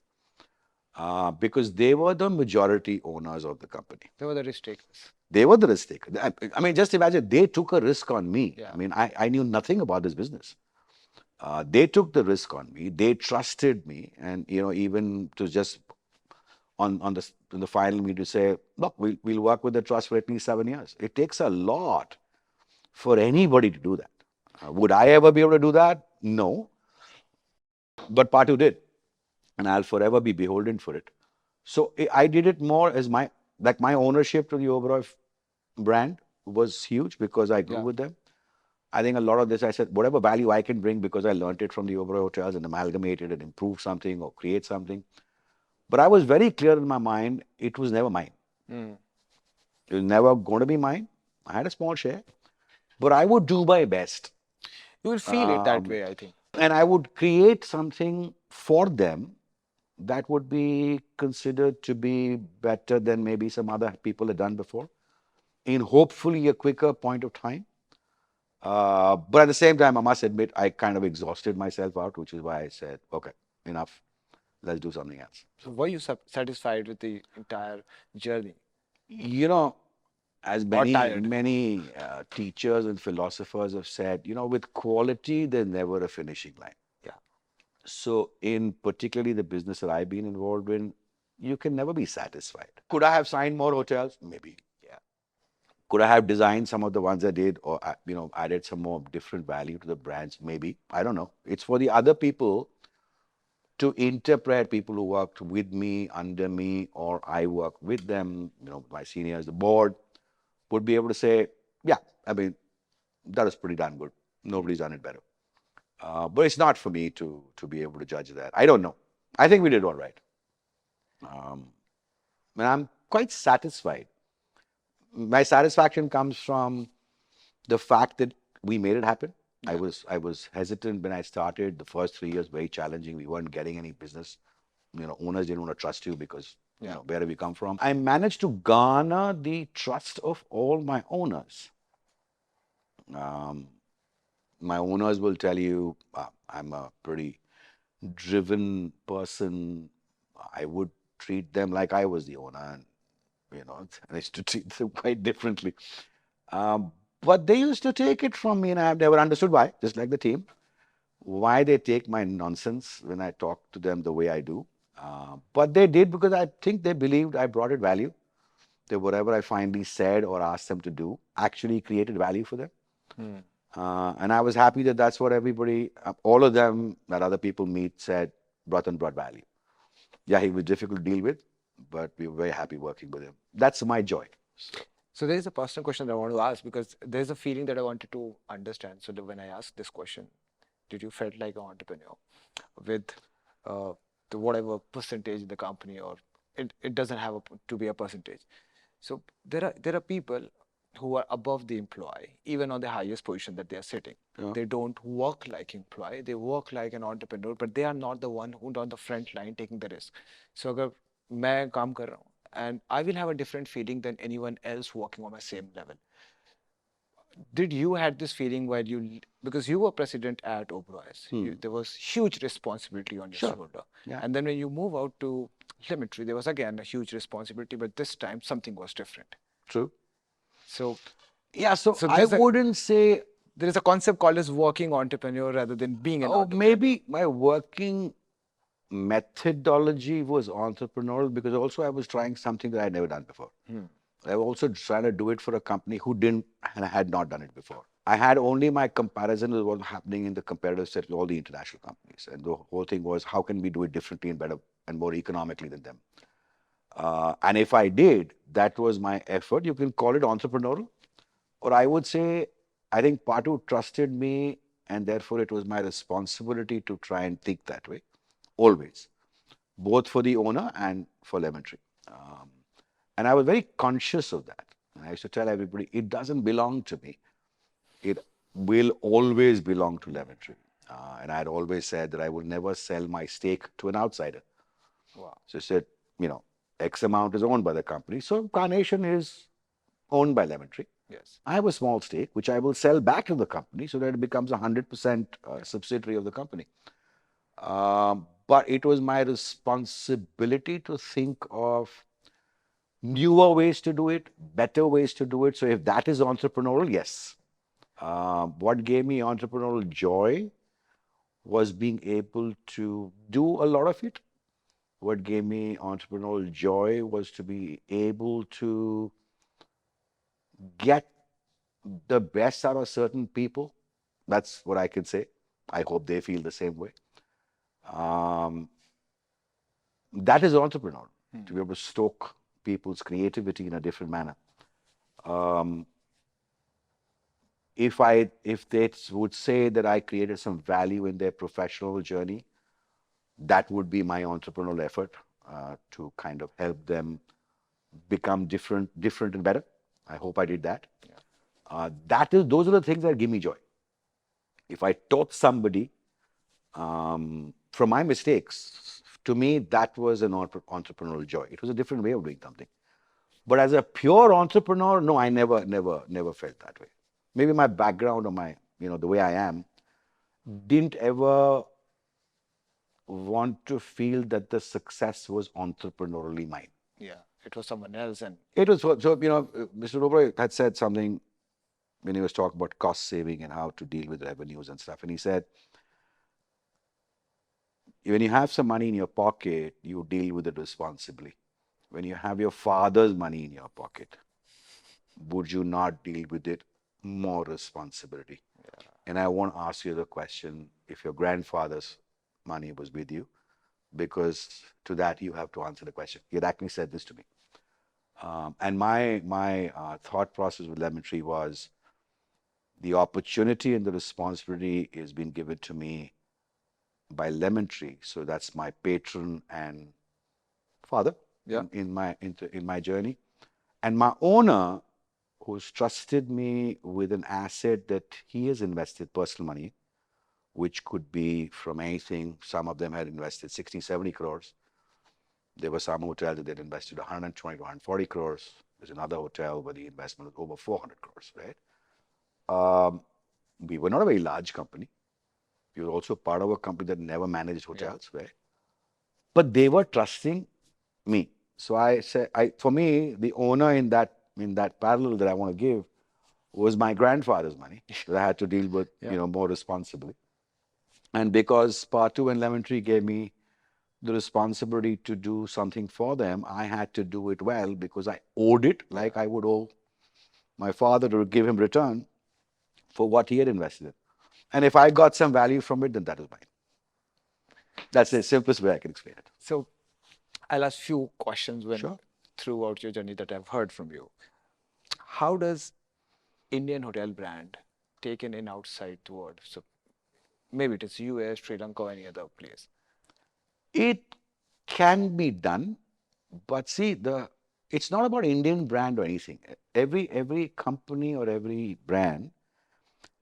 Because they were the majority owners of the company. They were the risk takers. They were the risk taker. I mean, just imagine they took a risk on me. Yeah. I mean, I knew nothing about this business. They took the risk on me. They trusted me, and even to just on the final meet to say, look, we'll work with the trust for at least 7 years. It takes a lot for anybody to do that. Would I ever be able to do that? No, but Patu did, and I'll forever be beholden for it. So I did it more as my ownership to the Oberoi brand was huge because I grew Yeah. with them. I think a lot of this I said, whatever value I can bring because I learned it from the Oberoi hotels and amalgamate it and improve something or create something. But I was very clear in my mind, it was never mine. Mm. It was never going to be mine. I had a small share, but I would do my best. You will feel it that way, I think. And I would create something for them that would be considered to be better than maybe some other people had done before in hopefully a quicker point of time. But at the same time, I must admit, I kind of exhausted myself out, which is why I said, okay, enough, let's do something else. So were you satisfied with the entire journey You know, as or many, tired? many teachers and philosophers have said, with quality, there's never a finishing line. Yeah. So, in particularly the business that I've been involved in, you can never be satisfied. Could I have signed more hotels? Maybe. Yeah. Could I have designed some of the ones I did, or added some more different value to the brands? Maybe. I don't know. It's for the other people to interpret. People who worked with me, under me, or I work with them. My seniors, the board would be able to say, yeah, I mean, that is pretty darn good. Nobody's done it better. But it's not for me to be able to judge that. I don't know. I think we did all right. And I'm quite satisfied. My satisfaction comes from the fact that we made it happen. Yeah. I was hesitant when I started. The first 3 years very challenging. We weren't getting any business. Owners didn't want to trust you because where have we come from? I managed to garner the trust of all my owners. My owners will tell you I'm a pretty driven person. I would treat them like I was the owner, and I used to treat them quite differently. But they used to take it from me, and I've never understood why. Just like the team, why they take my nonsense when I talk to them the way I do. But they did because I think they believed I brought it value. That whatever I finally said or asked them to do actually created value for them. And I was happy that that's what everybody, all of them that other people meet said, Rattan brought value. Yeah, he was difficult to deal with, but we were very happy working with him. That's my joy. So there is a personal question that I want to ask because there's a feeling that I wanted to understand. So when I asked this question, did you felt like an entrepreneur with uh, the whatever percentage in the company, or it doesn't have to be a percentage? So there are people who are above the employee, even on the highest position that they are sitting. Yeah. They don't work like employee, they work like an entrepreneur, but they are not the one who's on the front line taking the risk. So अगर मैं काम कर रहा हूँ and I will have a different feeling than anyone else working on my same level. Did you had this feeling while because you were president at Oberoi, there was huge responsibility on your Sure. shoulder, Yeah. and then when you move out to Limitory, there was again a huge responsibility, but this time something was different. True. So Yeah, so I there's wouldn't say, there is a concept called as working entrepreneur rather than being an entrepreneur. maybe my working methodology was entrepreneurial because also I was trying something that I'd never done before. I was also trying to do it for a company who didn't and had not done it before. I had only my comparison with what was happening in the competitive set with all the international companies. And the whole thing was, how can we do it differently and better and more economically than them? And if I did, that was my effort. You can call it entrepreneurial, or I would say, I think Patu trusted me, and therefore it was my responsibility to try and think that way, always, both for the owner and for Lemon Tree. And I was very conscious of that. And I used to tell everybody, it doesn't belong to me. It will always belong to Lemon Tree. And I'd always said that I would never sell my stake to an outsider. Wow. So I said, X amount is owned by the company. So Carnation is owned by Lemon Tree. Yes. I have a small stake, which I will sell back to the company so that it becomes a 100% subsidiary of the company. But it was my responsibility to think of newer ways to do it, better ways to do it. So if that is entrepreneurial, yes. What gave me entrepreneurial joy was being able to do a lot of it. What gave me entrepreneurial joy was to be able to get the best out of certain people. That's what I can say. I hope they feel the same way. Um, that is entrepreneurial, to be able to stoke people's creativity in a different manner. Um, if they would say that I created some value in their professional journey, that would be my entrepreneurial effort to kind of help them become different and better. I hope I did that. Those are the things that give me joy. If I taught somebody from my mistakes, to me that was an entrepreneurial joy. It was a different way of doing something. But as a pure entrepreneur, no, I never felt that way. Maybe my background or the way I am didn't ever want to feel that the success was entrepreneurially mine. Yeah. It was someone else, and It was Mr. Oberoi had said something when he was talking about cost saving and how to deal with revenues and stuff. And he said, when you have some money in your pocket, you deal with it responsibly. When you have your father's money in your pocket, would you not deal with it more responsibility? And I want to ask you the question, if your grandfather's money was with you, because to that you have to answer the question. He had actually said this to me. And my thought process with Lemon Tree was the opportunity and the responsibility is being given to me by Lemon Tree. So that's my patron and father yeah. in my journey. And my owner, who's trusted me with an asset that he has invested personal money, which could be from anything. Some of them had invested 60, 70 crores. There were some hotels that they'd invested 120 to 140 crores. There's another hotel where the investment was over 400 crores, right? We were not a very large company. We were also part of a company that never managed hotels, right? But they were trusting me. So I said, for me, the owner in that parallel that I want to give was my grandfather's money that I had to deal with, Yeah. more responsibly. And because Part 2 and Lemon Tree gave me the responsibility to do something for them, I had to do it well because I owed it like I would owe my father to give him return for what he had invested in. And if I got some value from it, then that was mine. That's the simplest way I can explain it. So I'll ask few questions Sure. throughout your journey that I've heard from you. How does Indian hotel brand taken in outside the world? So maybe it is US, Sri Lanka, or any other place. It can be done, but see, it's not about Indian brand or anything. Every company or every brand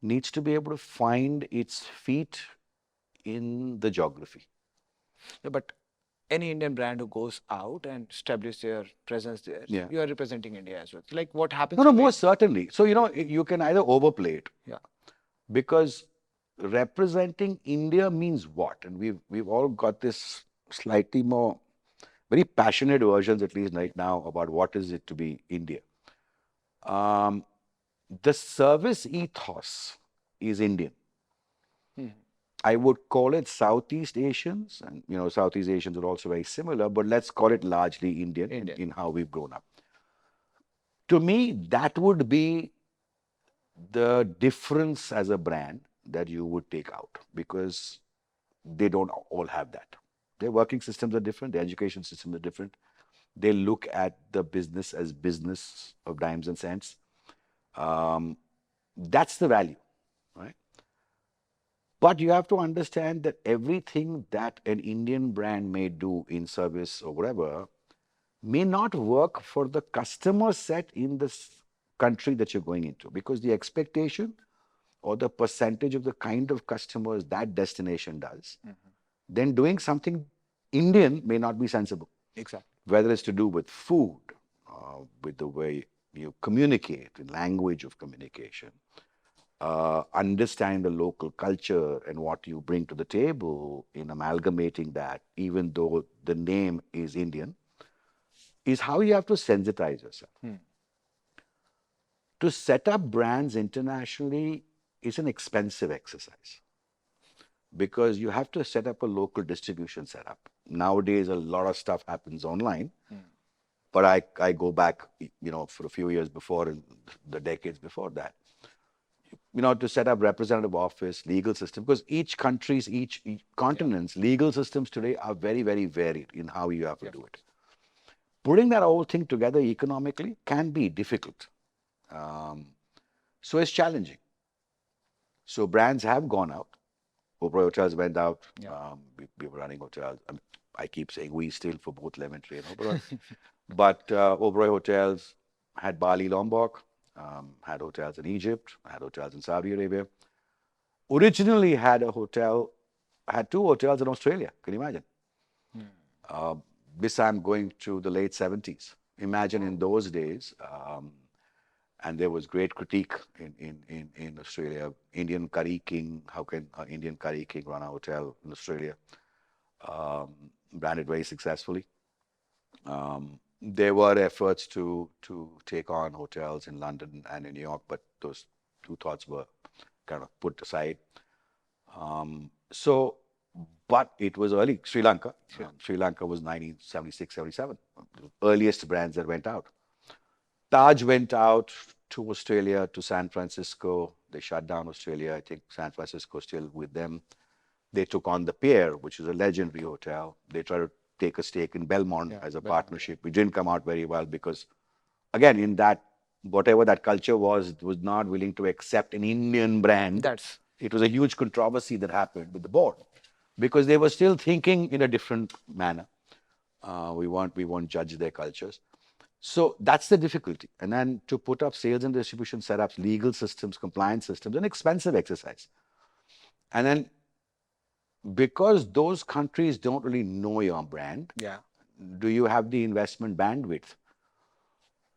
needs to be able to find its feet in the geography. Yeah, but any Indian brand who goes out and establish their presence there, Yeah. you are representing India as well. Like what happens No, no, to most certainly. So, you can either overplay it yeah, because representing India means what? And we've all got this slightly more very passionate versions, at least right now, about what is it to be India. Um, the service ethos is Indian. I would call it Southeast Asians, and Southeast Asians are also very similar, but let's call it largely Indian, Indian. in how we've grown up. To me, that would be the difference as a brand that you would take out because they don't all have that. Their working systems are different, their education systems are different. They look at the business as business of dimes and cents. Um, that's the value, right? But you have to understand that everything that an Indian brand may do in service or whatever may not work for the customer set in this country that you're going into because the expectation or the percentage of the kind of customers that destination does, then doing something Indian may not be sensible. Exactly. Whether it's to do with food, with the way you communicate, the language of communication, understand the local culture and what you bring to the table in amalgamating that, even though the name is Indian, is how you have to sensitize yourself. To set up brands internationally is an expensive exercise because you have to set up a local distribution setup. Nowadays, a lot of stuff happens online, but I go back, for a few years before and the decades before that, to set up representative office, legal system, because each country's, each continent's legal systems today are very, very varied in how you have to do it. Putting that whole thing together economically can be difficult. So it's challenging. So brands have gone out. Oberoi Hotels went out. We were running hotels. I keep saying we still for both Lemon Tree and Oberoi. But Oberoi Hotels had Bali, Lombok, had hotels in Egypt, had hotels in Saudi Arabia. Originally had two hotels in Australia. Can you imagine? This I'm going to the late 70s. Imagine in those days, and there was great critique in Australia. Indian Curry King, how can an Indian Curry King run a hotel in Australia? Branded very successfully. There were efforts to take on hotels in London and in New York, but those two thoughts were kind of put aside. But it was early. Sri Lanka. Sri Lanka was 1976, 77. The earliest brands that went out. Taj went out to Australia, to San Francisco. They shut down Australia. I think San Francisco still with them. They took on the Pier, which is a legendary hotel. They tried to take a stake in Belmont as a partnership. It didn't come out very well because, again, in that, whatever that culture was not willing to accept an Indian brand. It was a huge controversy that happened with the board because they were still thinking in a different manner. We won't judge their cultures. So that's the difficulty. And then to put up sales and distribution setups, legal systems, compliance systems, an expensive exercise. And then because those countries don't really know your brand, do you have the investment bandwidth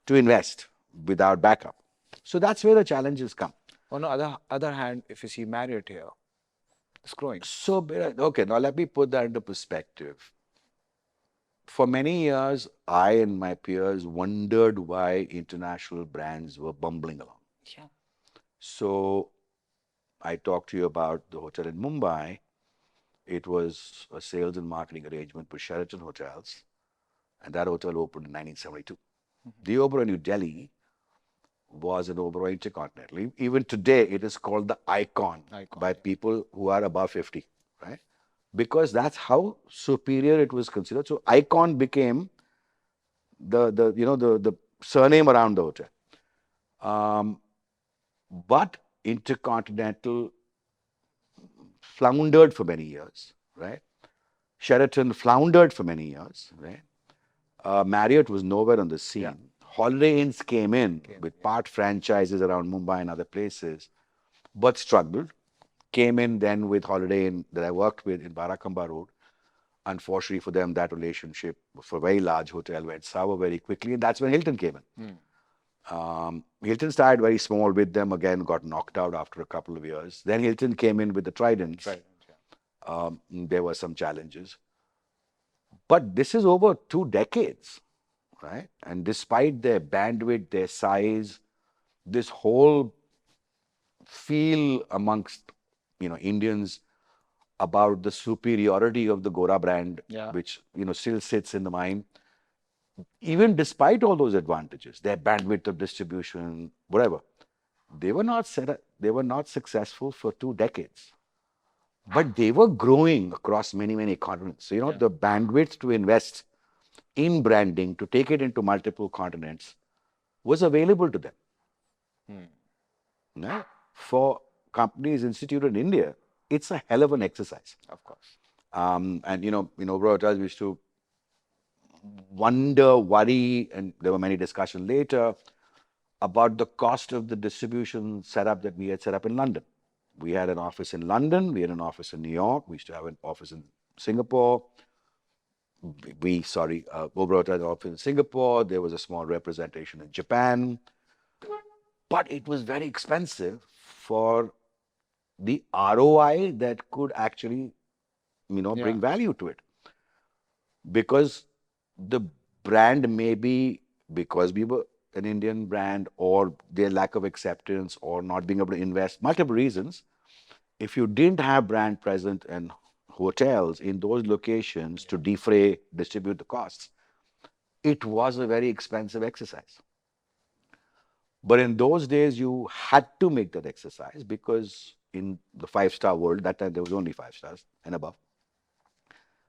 to invest without backup? So that's where the challenges come. On the other hand, if you see Marriott here, it's growing. So, okay, now let me put that into perspective. For many years, I and my peers wondered why international brands were bumbling along. So I talked to you about the hotel in Mumbai. It was a sales and marketing arrangement with Sheraton Hotels, and that hotel opened in 1972. The Oberoi New Delhi was an Oberoi Intercontinental. Even today, it is called the Icon by people who are above 50, right? Because that's how superior it was considered. So Icon became the surname around the hotel. But Intercontinental floundered for many years, right? Sheraton floundered for many years, right? Marriott was nowhere on the scene. Holiday Inns came in with part franchises around Mumbai and other places, but struggled. Came in then with Holiday Inn that I worked with in Barakamba Road. Unfortunately for them, that relationship for a very large hotel went sour very quickly, and that's when Hilton came in. Hilton started very small with them, again got knocked out after a couple of years. Then Hilton came in with the Tridents. There were some challenges. But this is over 2 decades, right? And despite their bandwidth, their size, this whole feel amongst Indians about the superiority of the Gora brand, which still sits in the mind. Even despite all those advantages, their bandwidth of distribution, whatever, they were not successful for 2 decades. But they were growing across many, many continents. So, the bandwidth to invest in branding, to take it into multiple continents, was available to them. Right? For companies instituted in India, it's a hell of an exercise. Of course. And, in Oberoi Hotels, we used to wonder, worry, and there were many discussions later. about the cost of the distribution setup that we had set up in London. We had an office in London, we had an office in New York, we used to have an office in Singapore. Oberoi had an office in Singapore, there was a small representation in Japan, but it was very expensive for the ROI that could actually, Yeah. bring value to it. Because the brand may be, because we were an Indian brand, or their lack of acceptance, or not being able to invest, multiple reasons. If you didn't have brand present and hotels in those locations to distribute the costs, it was a very expensive exercise. But in those days, you had to make that exercise because in the five-star world, that time there was only five stars and above,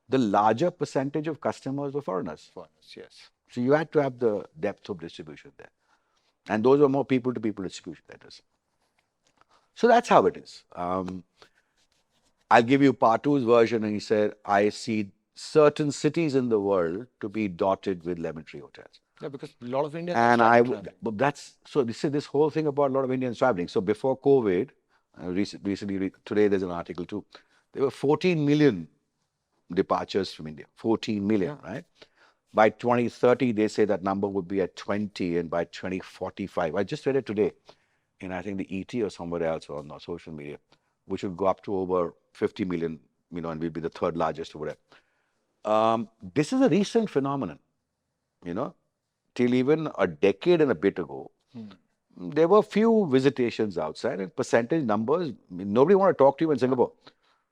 the larger percentage of customers were foreigners. Foreigners, yes. So you had to have the depth of distribution there. And those were more people to people distribution centers. So that's how it is. I'll give you Patu's version. And he said, I see certain cities in the world to be dotted with lemon tree hotels. Yeah, because a lot of Indians have And started traveling. but that's, so this whole thing about a lot of Indians traveling. So before COVID, today there's an article too, there were 14 million departures from India. 14 million, Yeah. right? By 2030, they say that number would be at 20, and by 2045, I just read it today in, I think, the ET or somewhere else on social media, which would go up to over 50 million, and we'll be the third largest or whatever. This is a recent phenomenon, you know, till even a decade and a bit ago. There were few visitations outside, and percentage numbers, nobody want to talk to you in Singapore.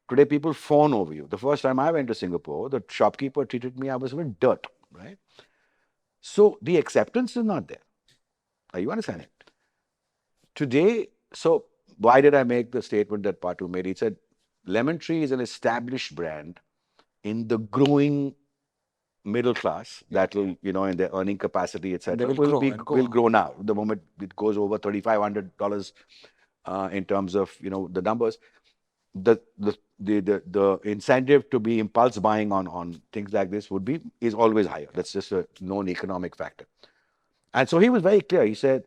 Today, people fawn over you. The first time I went to Singapore, the shopkeeper treated me, I was with dirt, right? So the acceptance is not there. Are you understanding? Today, so why did I make the statement that Patu made? He said, Lemon Tree is an established brand in the growing middle class that will, in their earning capacity, etc., They will grow and will go. grow now. The moment it goes over $3,500 in terms of the numbers, the incentive to be impulse buying on things like this is always higher. That's just a known economic factor. And so he was very clear. He said,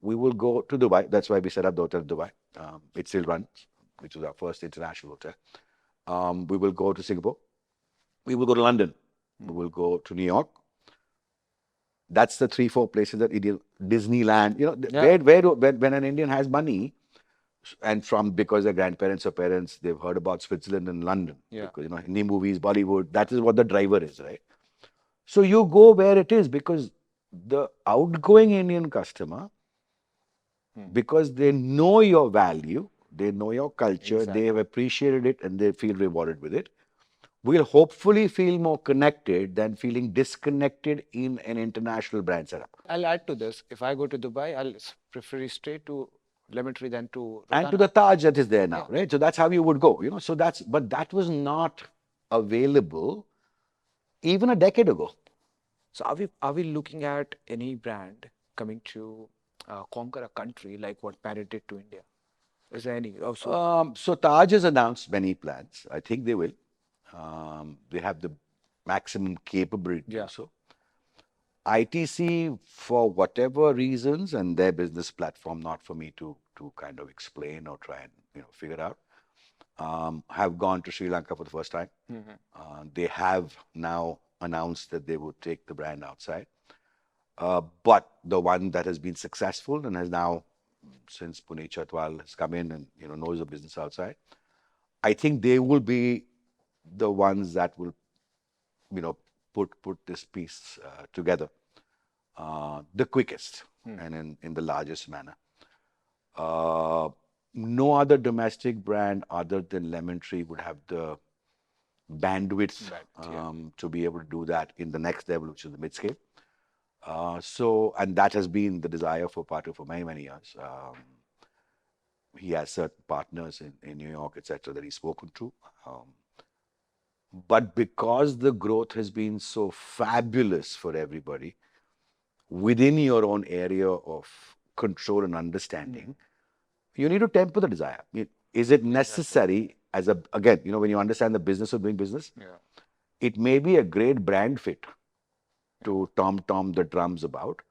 we will go to Dubai. That's why we set up the hotel in Dubai. It still runs, which was our first international hotel. We will go to Singapore. We will go to London. We will go to New York. That's the 3-4 places that Disneyland, Yeah. when an Indian has money, and because their grandparents or parents, they've heard about Switzerland and London. Yeah. Because, Hindi movies, Bollywood, that is what the driver is, right? So you go where it is, because the outgoing Indian customer, because they know your value, they know your culture, they have appreciated it, and they feel rewarded with it, will hopefully feel more connected than feeling disconnected in an international brand setup. I'll add to this. If I go to Dubai, I'll prefer straight to Lemon Tree than to And to Rattan. the Taj that is there now, Yeah. right? So that's how you would go, So but that was not available even a decade ago. So are we looking at any brand coming to conquer a country like what Parrot did to India? Is there any? Oh, So Taj has announced many plans. I think they will. They have the maximum capability to do Yeah. so. ITC, for whatever reasons, and their business platform, not for me to kind of explain or try and figure out, have gone to Sri Lanka for the first time. They have now announced that they would take the brand outside. But the one that has been successful and has now, since Puneet Chatwal has come in and knows the business outside, I think they will be the ones that will put this piece together the quickest and in the largest manner. No other domestic brand other than Lemon Tree would have the bandwidth to be able to do that in the next level, which is the mid-scale. And that has been the desire for Patu for many, many years. He has certain partners in New York, etc., that he's spoken to. But because the growth has been so fabulous for everybody within your own area of control and understanding, you need to temper the desire. Is it necessary again, when you understand the business of doing business, it may be a great brand fit to tom the drums about,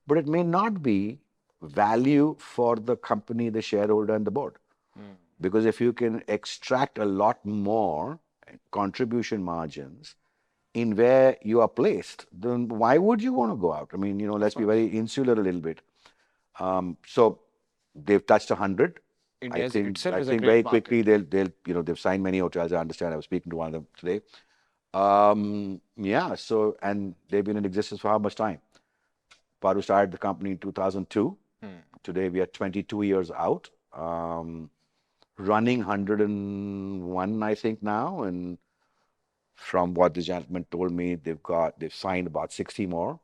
but it may not be value for the company, the shareholder, and the board. Because if you can extract a lot more contribution margins in where you are placed, then why would you want to go out? I mean, let's be very insular a little bit. So they've touched 100. India itself I is a think great very quickly market. they've signed many hotels. I understand. I was speaking to one of them today. Yeah. So and they've been in existence for how much time? Paru started the company in 2002. Today we are 22 years out. Running 101, I think now, and from what the gentleman told me, they've signed about 60 more.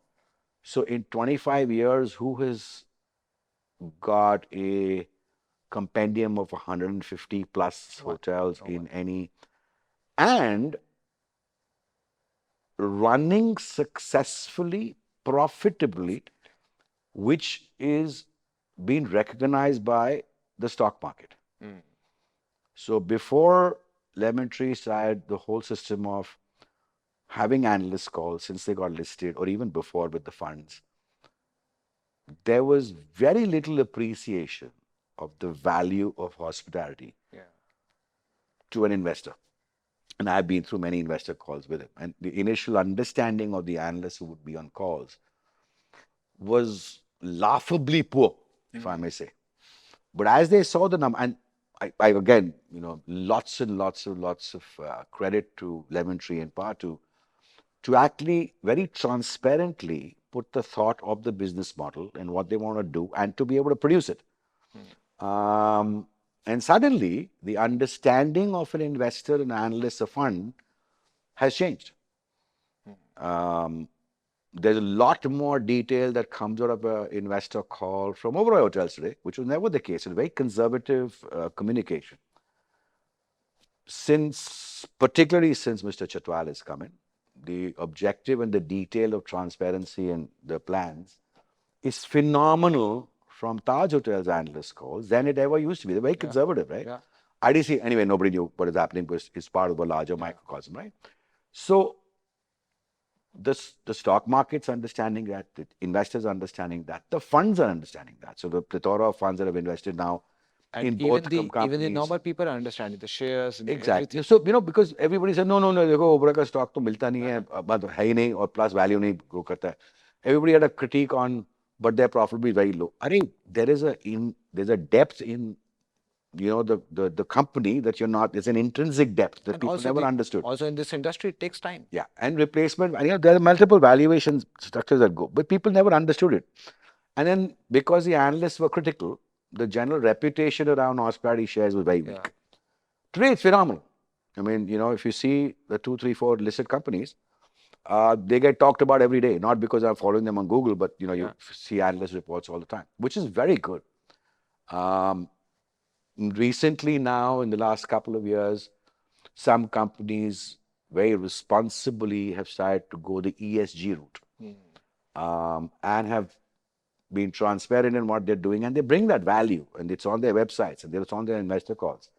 So in 25 years, who has got a compendium of 150 plus hotels in any and running successfully, profitably, which is being recognized by the stock market. So before Lemon Tree started the whole system of having analyst calls since they got listed, or even before with the funds, there was very little appreciation of the value of hospitality to an investor. And I've been through many investor calls with him. And the initial understanding of the analysts who would be on calls was laughably poor, if I may say. But as they saw the number, and I again, lots and lots of credit to Lemon Tree and Pa to actually very transparently put the thought of the business model and what they want to do and to be able to produce it. And suddenly, the understanding of an investor, an analyst, a fund has changed. There's a lot more detail that comes out of an investor call from Oberoi Hotels today, which was never the case. It's very conservative communication. Particularly since Mr. Chatwal has come in, the objective and the detail of transparency and the plans is phenomenal from Taj Hotels analyst calls than it ever used to be. They're very conservative, right? Yeah. IDC, anyway, nobody knew what is happening because it's part of a larger microcosm, right? So the stock market's understanding that, the investors understanding that, the funds are understanding that. So the plethora of funds that have invested now And in even both the even the companies. normal people are understanding the shares and Exactly. everything. So, because everybody said, no, no, no, देखो ओबरा का stock तो मिलता नहीं है, मतलब है ही नहीं और plus value नहीं grow करता है. Everybody had a critique on, but their profit will be very low. I think there's a depth in, the company that you're not, there's an intrinsic depth that And people never understood. also in this industry, it takes time. Yeah, and replacement, and there are multiple valuation structures that go, but people never understood it. And then because the analysts were critical, the general reputation around hospitality shares was very weak. Today, it's phenomenal. I mean, if you see the 2, 3, 4 listed companies, they get talked about every day, not because I'm following them on Google, but you see analyst reports all the time, which is very good. Recently, now in the last couple of years, some companies very responsibly have started to go the ESG route, and have been transparent in what they're doing, and they bring that value, and it's on their websites and it's on their investor calls,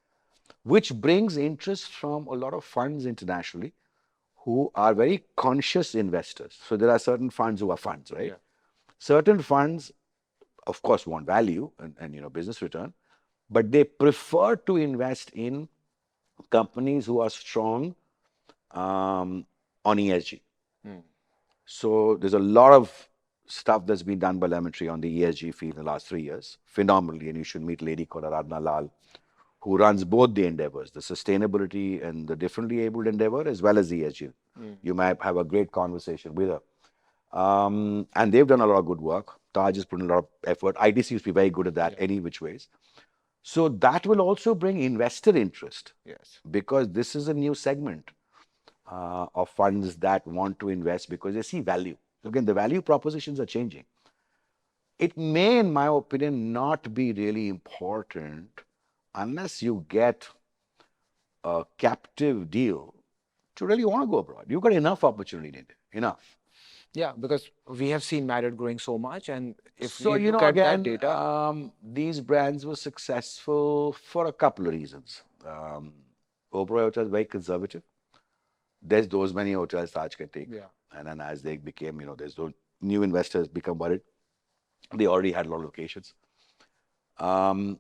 which brings interest from a lot of funds internationally who are very conscious investors. So there are certain funds who are funds, right? Certain funds, of course, want value and business return, but they prefer to invest in companies who are strong on ESG. So there's a lot of stuff that's been done by Lemon Tree on the ESG field in the last 3 years, phenomenally. And you should meet a lady called Aradhana Lal, who runs both the endeavors, the sustainability and the differently abled endeavor, as well as the ESG. You might have a great conversation with her. And they've done a lot of good work. Taj has put in a lot of effort. ITC used to be very good at that, any which ways. So that will also bring investor interest. Yes. Because this is a new segment of funds that want to invest because they see value. Again, the value propositions are changing. It may, in my opinion, not be really important unless you get a captive deal to really want to go abroad. You've got enough opportunity in India, enough. Yeah, because we have seen Marriott growing so much, and if So, we look at that again, data, these brands were successful for a couple of reasons. Oberoi Hotel is very conservative. There's those many hotels Taj can take. Yeah. And then as they became, there's those new investors become worried. They already had a lot of locations. Um,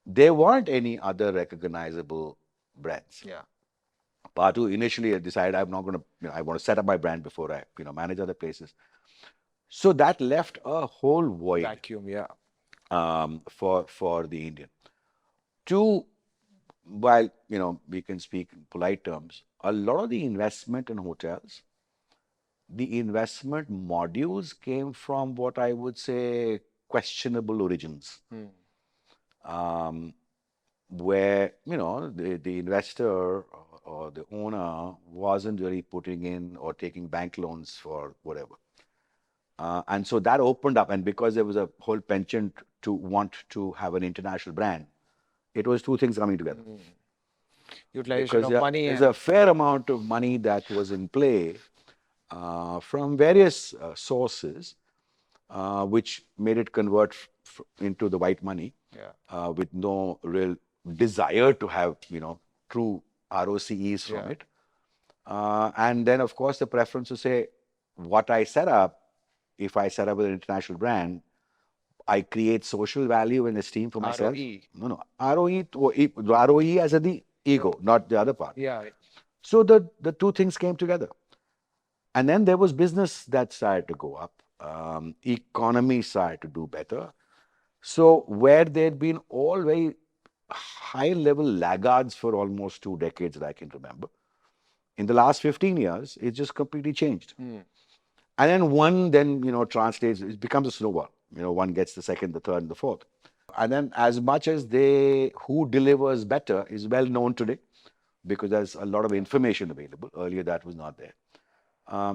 there weren't any other recognizable brands. Yeah. Patu initially decided I'm not going to, I want to set up my brand before I, manage other places. So that left a whole void Vacuum. Yeah. for the Indian. Two, while we can speak in polite terms, a lot of the investment in hotels, the investment modules came from what I would say questionable origins, where the investor or the owner wasn't really putting in or taking bank loans for whatever. And so that opened up, and because there was a whole penchant to want to have an international brand, it was two things coming together. Utilization Because of money there's and a fair amount of money that was in play from various sources, which made it convert into the white money yeah. with no real desire to have true ROCEs from Yeah. it. And then, of course, the preference to say, what I set up, if I set up with an international brand, I create social value and esteem for myself. ROE. No, ROE, ROE as in the ego, not the other part. Yeah. So the two things came together. And then there was business that started to go up. Economy started to do better. So where there'd been all very high level laggards for almost 2 decades that I can remember, in the last 15 years, it just completely changed. And then one then, translates, it becomes a snowball. One gets the second, the third, and the fourth. And then as much as who delivers better is well known today because there's a lot of information available. Earlier that was not there.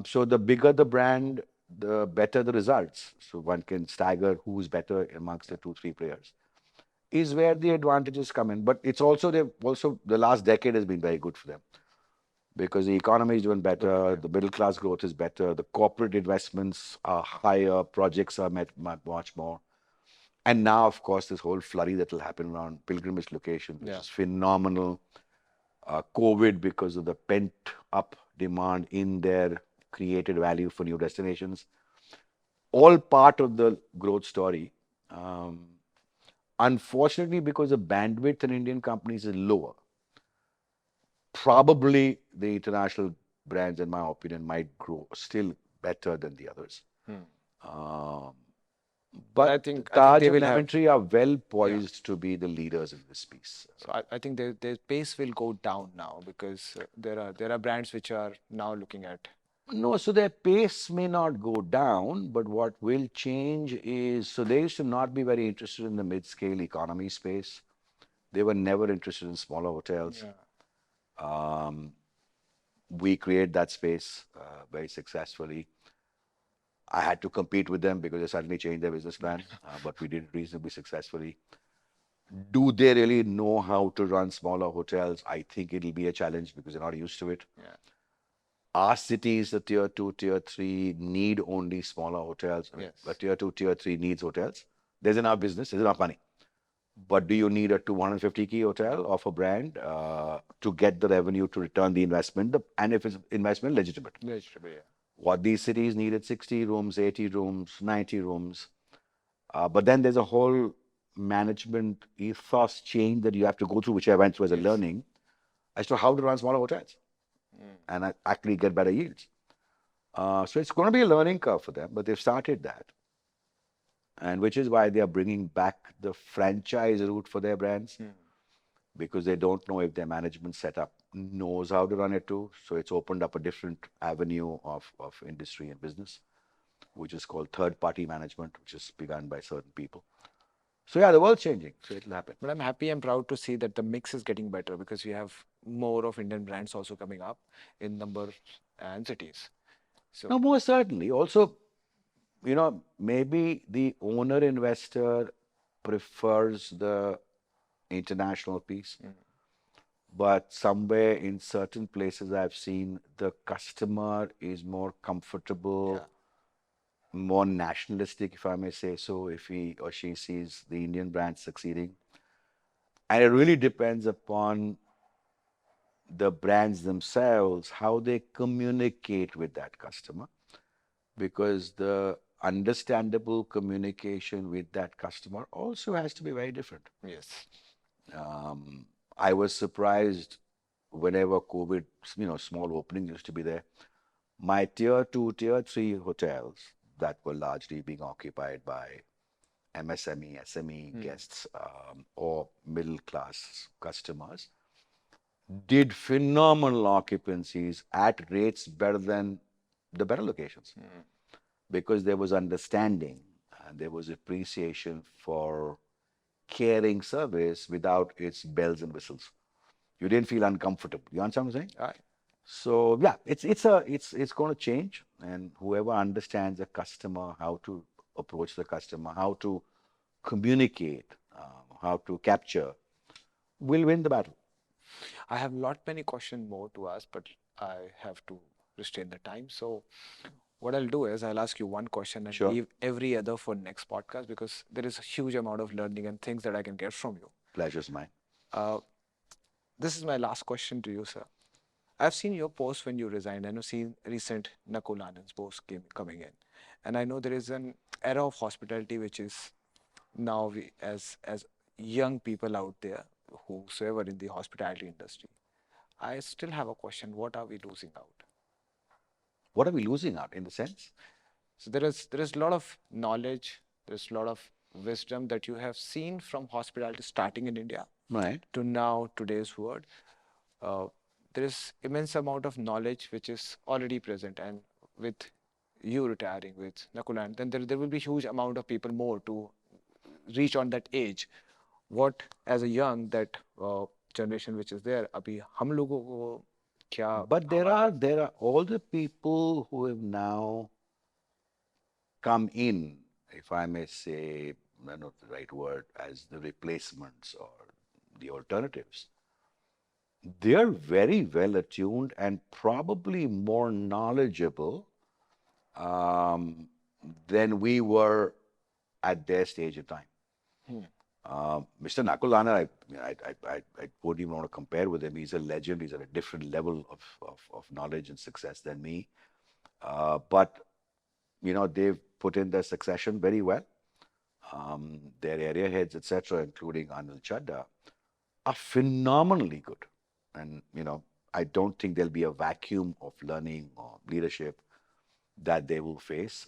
So the bigger the brand, the better the results. So one can stagger who's better amongst the two, three players. Is where the advantages come in. But it's also the last decade has been very good for them because the economy is doing better, the middle class growth is better, the corporate investments are higher, projects are much more. And now, of course, this whole flurry that will happen around pilgrimage locations, which Yeah. is phenomenal. COVID, because of the pent up demand in their created value for new destinations, all part of the growth story. Um, Unfortunately, because the bandwidth in Indian companies is lower, probably the international brands, in my opinion, might grow still better than the others. Um, But I but think Taj they and will have. Lemon Tree are well Yeah. poised to be the leaders in this piece. So I think their pace will go down now because there are brands which are now looking at. No, so their pace may not go down, but what will change is so they used to not be very interested in the mid-scale economy space. They were never interested in smaller hotels. Yeah. We create that space very successfully. I had to compete with them because they suddenly changed their business plan, but we did it reasonably successfully. Do they really know how to run smaller hotels? I think it'll be a challenge because they're not used to it. Yeah. Our cities, the tier two, tier three, need only smaller hotels. Yes. But tier two, tier three needs hotels. There's enough business, there's enough money. But do you need a 250 key hotel of a brand to get the revenue to return the investment? And if it's investment legitimate, Vegetable. Yeah. what these cities needed 60 rooms, 80 rooms, 90 rooms. But then there's a whole management ethos change that you have to go through, which I went through as a Yes. learning as to how to run smaller hotels and actually get better yields. So it's going to be a learning curve for them, but they've started that. And which is why they are bringing back the franchise route for their brands because they don't know if their management setup knows how to run it too. So it's opened up a different avenue of industry and business, which is called third party management, which is begun by certain people. So yeah, the world's changing. So it'll happen. But I'm happy and proud to see that the mix is getting better because we have more of Indian brands also coming up in number and cities. So Now, more certainly, also, maybe the owner investor prefers the international piece, but somewhere in certain places I've seen the customer is more comfortable, more nationalistic, if I may say so, if he or she sees the Indian brand succeeding. And it really depends upon the brands themselves, how they communicate with that customer. Because the understandable communication with that customer also has to be very different. Yes. I was surprised whenever COVID, small opening used to be there. My tier two, tier three hotels that were largely being occupied by MSME, SME guests, or middle class customers did phenomenal occupancies at rates better than the better locations because there was understanding and there was appreciation for caring service without its bells and whistles. You didn't feel uncomfortable. You understand what I'm saying? Right. So yeah, it's going to change, and whoever understands the customer, how to approach the customer, how to communicate, how to capture, will win the battle. I have lot many questions more to ask, but I have to restrain the time. So what I'll do is I'll ask you one question and Sure. leave every other for next podcast because there is a huge amount of learning and things that I can get from you. Pleasure's mine. Uh, this is my last question to you, sir. I've seen your post when you resigned. I know seen recent Nakul Anand's post coming in, and I know there is an era of hospitality which is now we, as young people out there, whosoever in the hospitality industry. I still have a question. What are we losing out? What are we losing out in the sense? So there is a lot of knowledge, there's a lot of wisdom that you have seen from hospitality starting in India Right. to now today's world. Uh, there is immense amount of knowledge which is already present, and with you retiring with Nakulan, then there will be huge amount of people more to reach on that age. What as a young that generation which is there, अभी हम लोगों को क्या But there are all the people who have now come in, if I may say, not the right word, as the replacements or the alternatives. They are very well attuned and probably more knowledgeable um, than we were at their stage of time. Mr. Nakulana, I wouldn't even want to compare with him. He's a legend. He's at a different level of knowledge and success than me. But they've put in their succession very well. Their area heads, etc., including Anil Chadda, are phenomenally good. And, I don't think there'll be a vacuum of learning or leadership that they will face.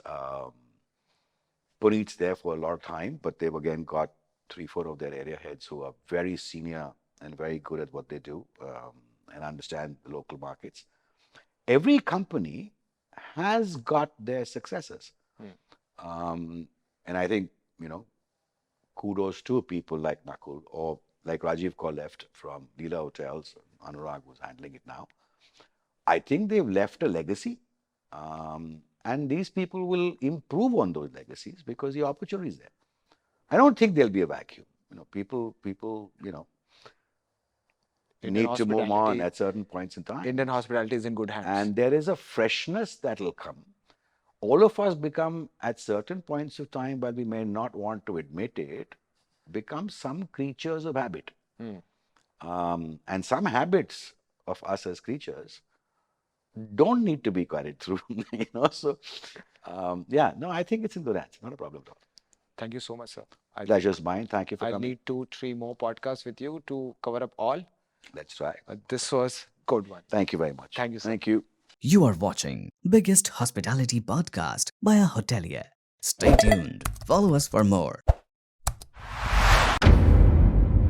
Puneet's there for a lot of time, but they've again got 3, 4 of their area heads who are very senior and very good at what they do and understand the local markets. Every company has got their successors. And I think, kudos to people like Nakul or like Rajiv Kaur left from Leela Hotels. Anurag was handling it now. I think they've left a legacy. And these people will improve on those legacies because the opportunity is there. I don't think there'll be a vacuum. People, need to move on at certain points in time. Indian hospitality is in good hands. And there is a freshness that will come. All of us become, at certain points of time, while we may not want to admit it, become some creatures of habit. And some habits of us as creatures don't need to be carried through. So, I think it's in good hands. Not a problem at all. Thank you so much, sir. Pleasure's mine. Thank you for I coming. need 2, 3 more podcasts with you to cover up all. Let's try. This was good one. Thank you very much. Thank you, sir. Thank you. You are watching biggest hospitality podcast by a hotelier. Stay tuned. Follow us for more.